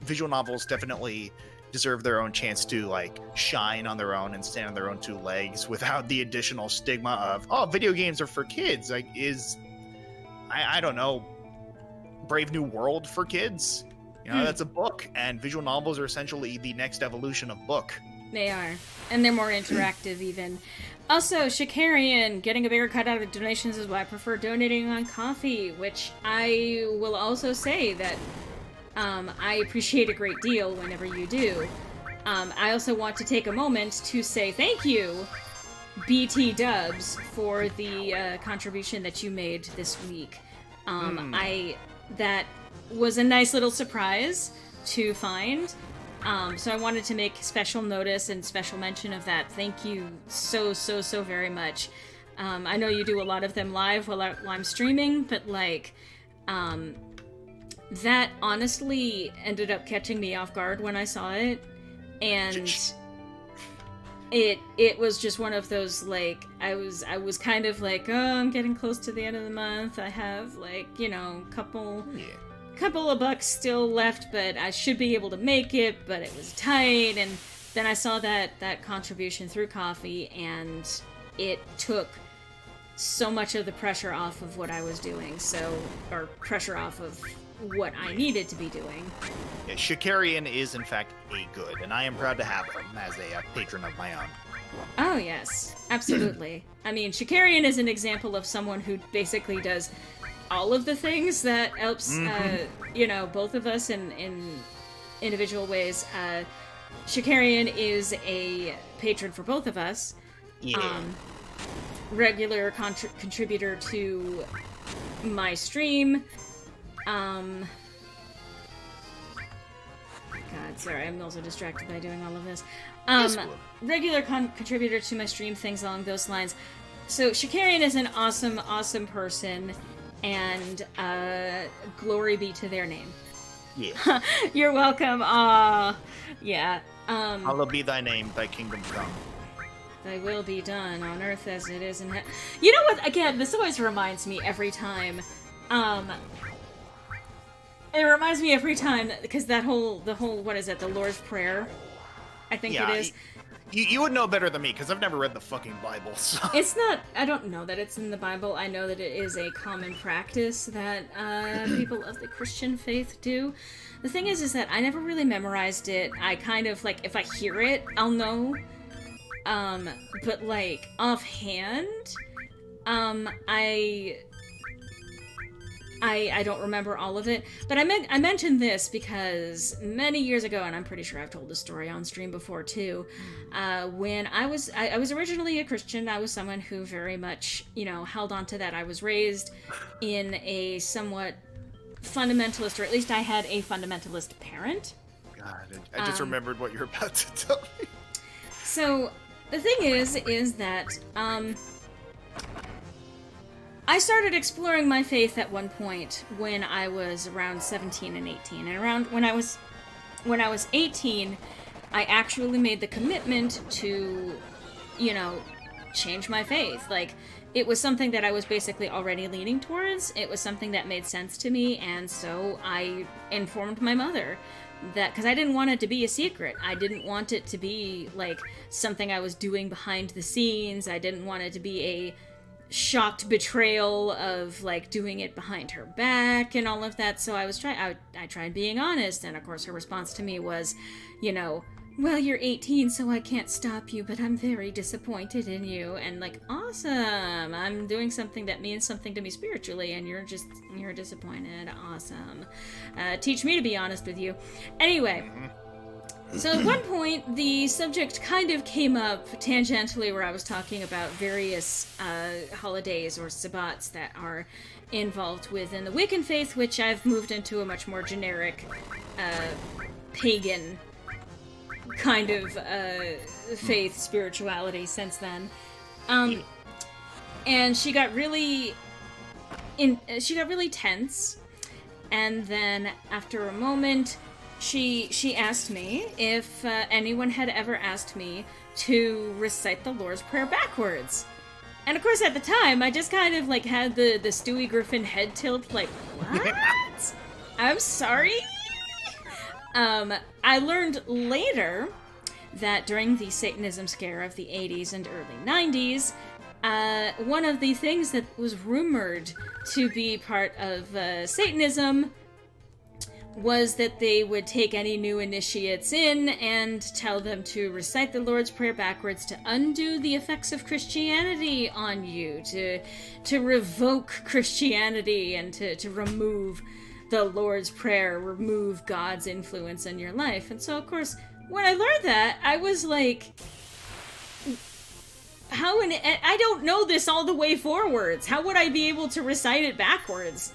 visual novels definitely deserve their own chance to like shine on their own and stand on their own two legs without the additional stigma of video games are for kids. Like, I don't know, Brave New World for kids? That's a book, and visual novels are essentially the next evolution of book. They are, and they're more interactive even. Also, Shikarian, getting a bigger cut out of donations is why I prefer donating on Coffee, which I will also say that I appreciate a great deal whenever you do. I also want to take a moment to say thank you, BT Dubs, for the contribution that you made this week. That was a nice little surprise to find. So I wanted to make special notice and special mention of that. Thank you so very much. I know you do a lot of them live while I'm streaming, but like, that honestly ended up catching me off guard when I saw it, and it was just one of those, like, I was kind of like, oh, I'm getting close to the end of the month, I have like, couple of bucks still left, but I should be able to make it, but it was tight. And then I saw that contribution through Coffee, and it took so much of the pressure off of what I was doing, or pressure off of what I needed to be doing. Yeah, Shikarian is in fact a good, and I am proud to have him as a patron of my own. Oh yes, absolutely. I mean, Shikarian is an example of someone who basically does all of the things that helps, both of us in individual ways. Shikarian is a patron for both of us. Yeah. Regular contributor to my stream. God, sorry, I'm also distracted by doing all of this. Regular contributor to my stream, things along those lines. So Shikarian is an awesome, awesome person, and glory be to their name. Yeah. You're welcome. Yeah. Hallowed be thy name, thy kingdom come. Thy will be done on earth as it is in heaven. You know what? Again, this always reminds me every time. It reminds me every time because the whole what is it? The Lord's Prayer. I think it is. You would know better than me because I've never read the fucking Bible. So. It's not. I don't know that it's in the Bible. I know that it is a common practice that people of the Christian faith do. The thing is that I never really memorized it. I kind of like if I hear it, I'll know. But like offhand, I don't remember all of it, but I mentioned this because many years ago, and I'm pretty sure I've told this story on stream before too, when I was originally a Christian. I was someone who very much, held on to that. I was raised in a somewhat fundamentalist, or at least I had a fundamentalist parent. God, I just remembered what you're about to tell me. So, the thing is that, I started exploring my faith at one point when I was around 17 and 18. And around when I was 18, I actually made the commitment to, change my faith. Like, it was something that I was basically already leaning towards. It was something that made sense to me, and so I informed my mother that, because I didn't want it to be a secret. I didn't want it to be, like, something I was doing behind the scenes. I didn't want it to be a shocked betrayal of like doing it behind her back and all of that. So I tried being honest, and of course her response to me was, well, you're 18, so I can't stop you, but I'm very disappointed in you. And like, awesome, I'm doing something that means something to me spiritually, and you're disappointed. Awesome. Teach me to be honest with you. Anyway. So at one point, the subject kind of came up tangentially where I was talking about various holidays or sabbats that are involved within the Wiccan faith, which I've moved into a much more generic pagan kind of faith, spirituality since then. And she got really tense, and then after a moment, She asked me if anyone had ever asked me to recite the Lord's Prayer backwards. And of course at the time, I just kind of like had the Stewie Griffin head tilt, like, what? I'm sorry? I learned later that during the Satanism scare of the 80s and early 90s, one of the things that was rumored to be part of Satanism was that they would take any new initiates in and tell them to recite the Lord's Prayer backwards to undo the effects of Christianity on you, to revoke Christianity and to remove the Lord's Prayer, remove God's influence in your life. And so, of course, when I learned that, I was like, I don't know this all the way forwards. How would I be able to recite it backwards?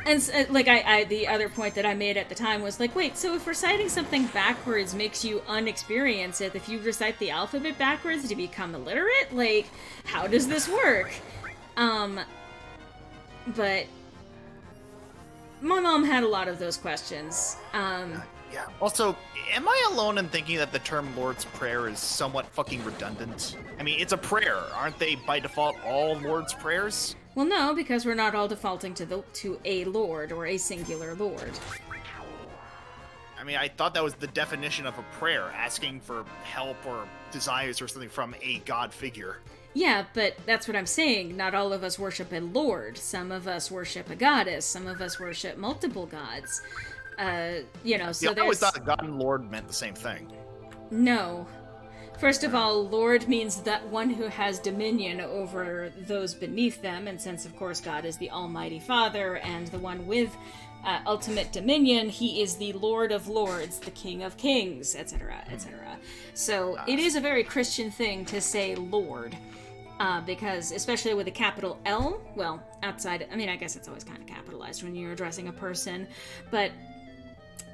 And like the other point that I made at the time was like, wait, so if reciting something backwards makes you unexperience it, if you recite the alphabet backwards to become illiterate, like, how does this work? But my mom had a lot of those questions. Yeah. Also, am I alone in thinking that the term Lord's Prayer is somewhat fucking redundant? I mean, it's a prayer. Aren't they by default all Lord's Prayers? Well, no, because we're not all defaulting to a lord or a singular lord. I mean, I thought that was the definition of a prayer, asking for help or desires or something from a god figure. Yeah, but that's what I'm saying. Not all of us worship a lord. Some of us worship a goddess. Some of us worship multiple gods. So I always thought God and Lord meant the same thing. No. First of all, Lord means that one who has dominion over those beneath them, and since, of course, God is the Almighty Father and the one with ultimate dominion, he is the Lord of Lords, the King of Kings, etc., etc. So it is a very Christian thing to say Lord. Because, especially with a capital L, well, outside, I mean, I guess it's always kind of capitalized when you're addressing a person, but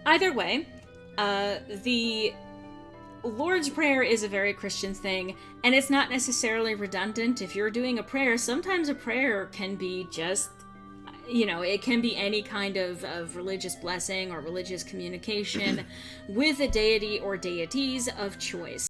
either way, the Lord's Prayer is a very Christian thing, and it's not necessarily redundant. If you're doing a prayer, sometimes a prayer can be just, it can be any kind of religious blessing or religious communication with a deity or deities of choice.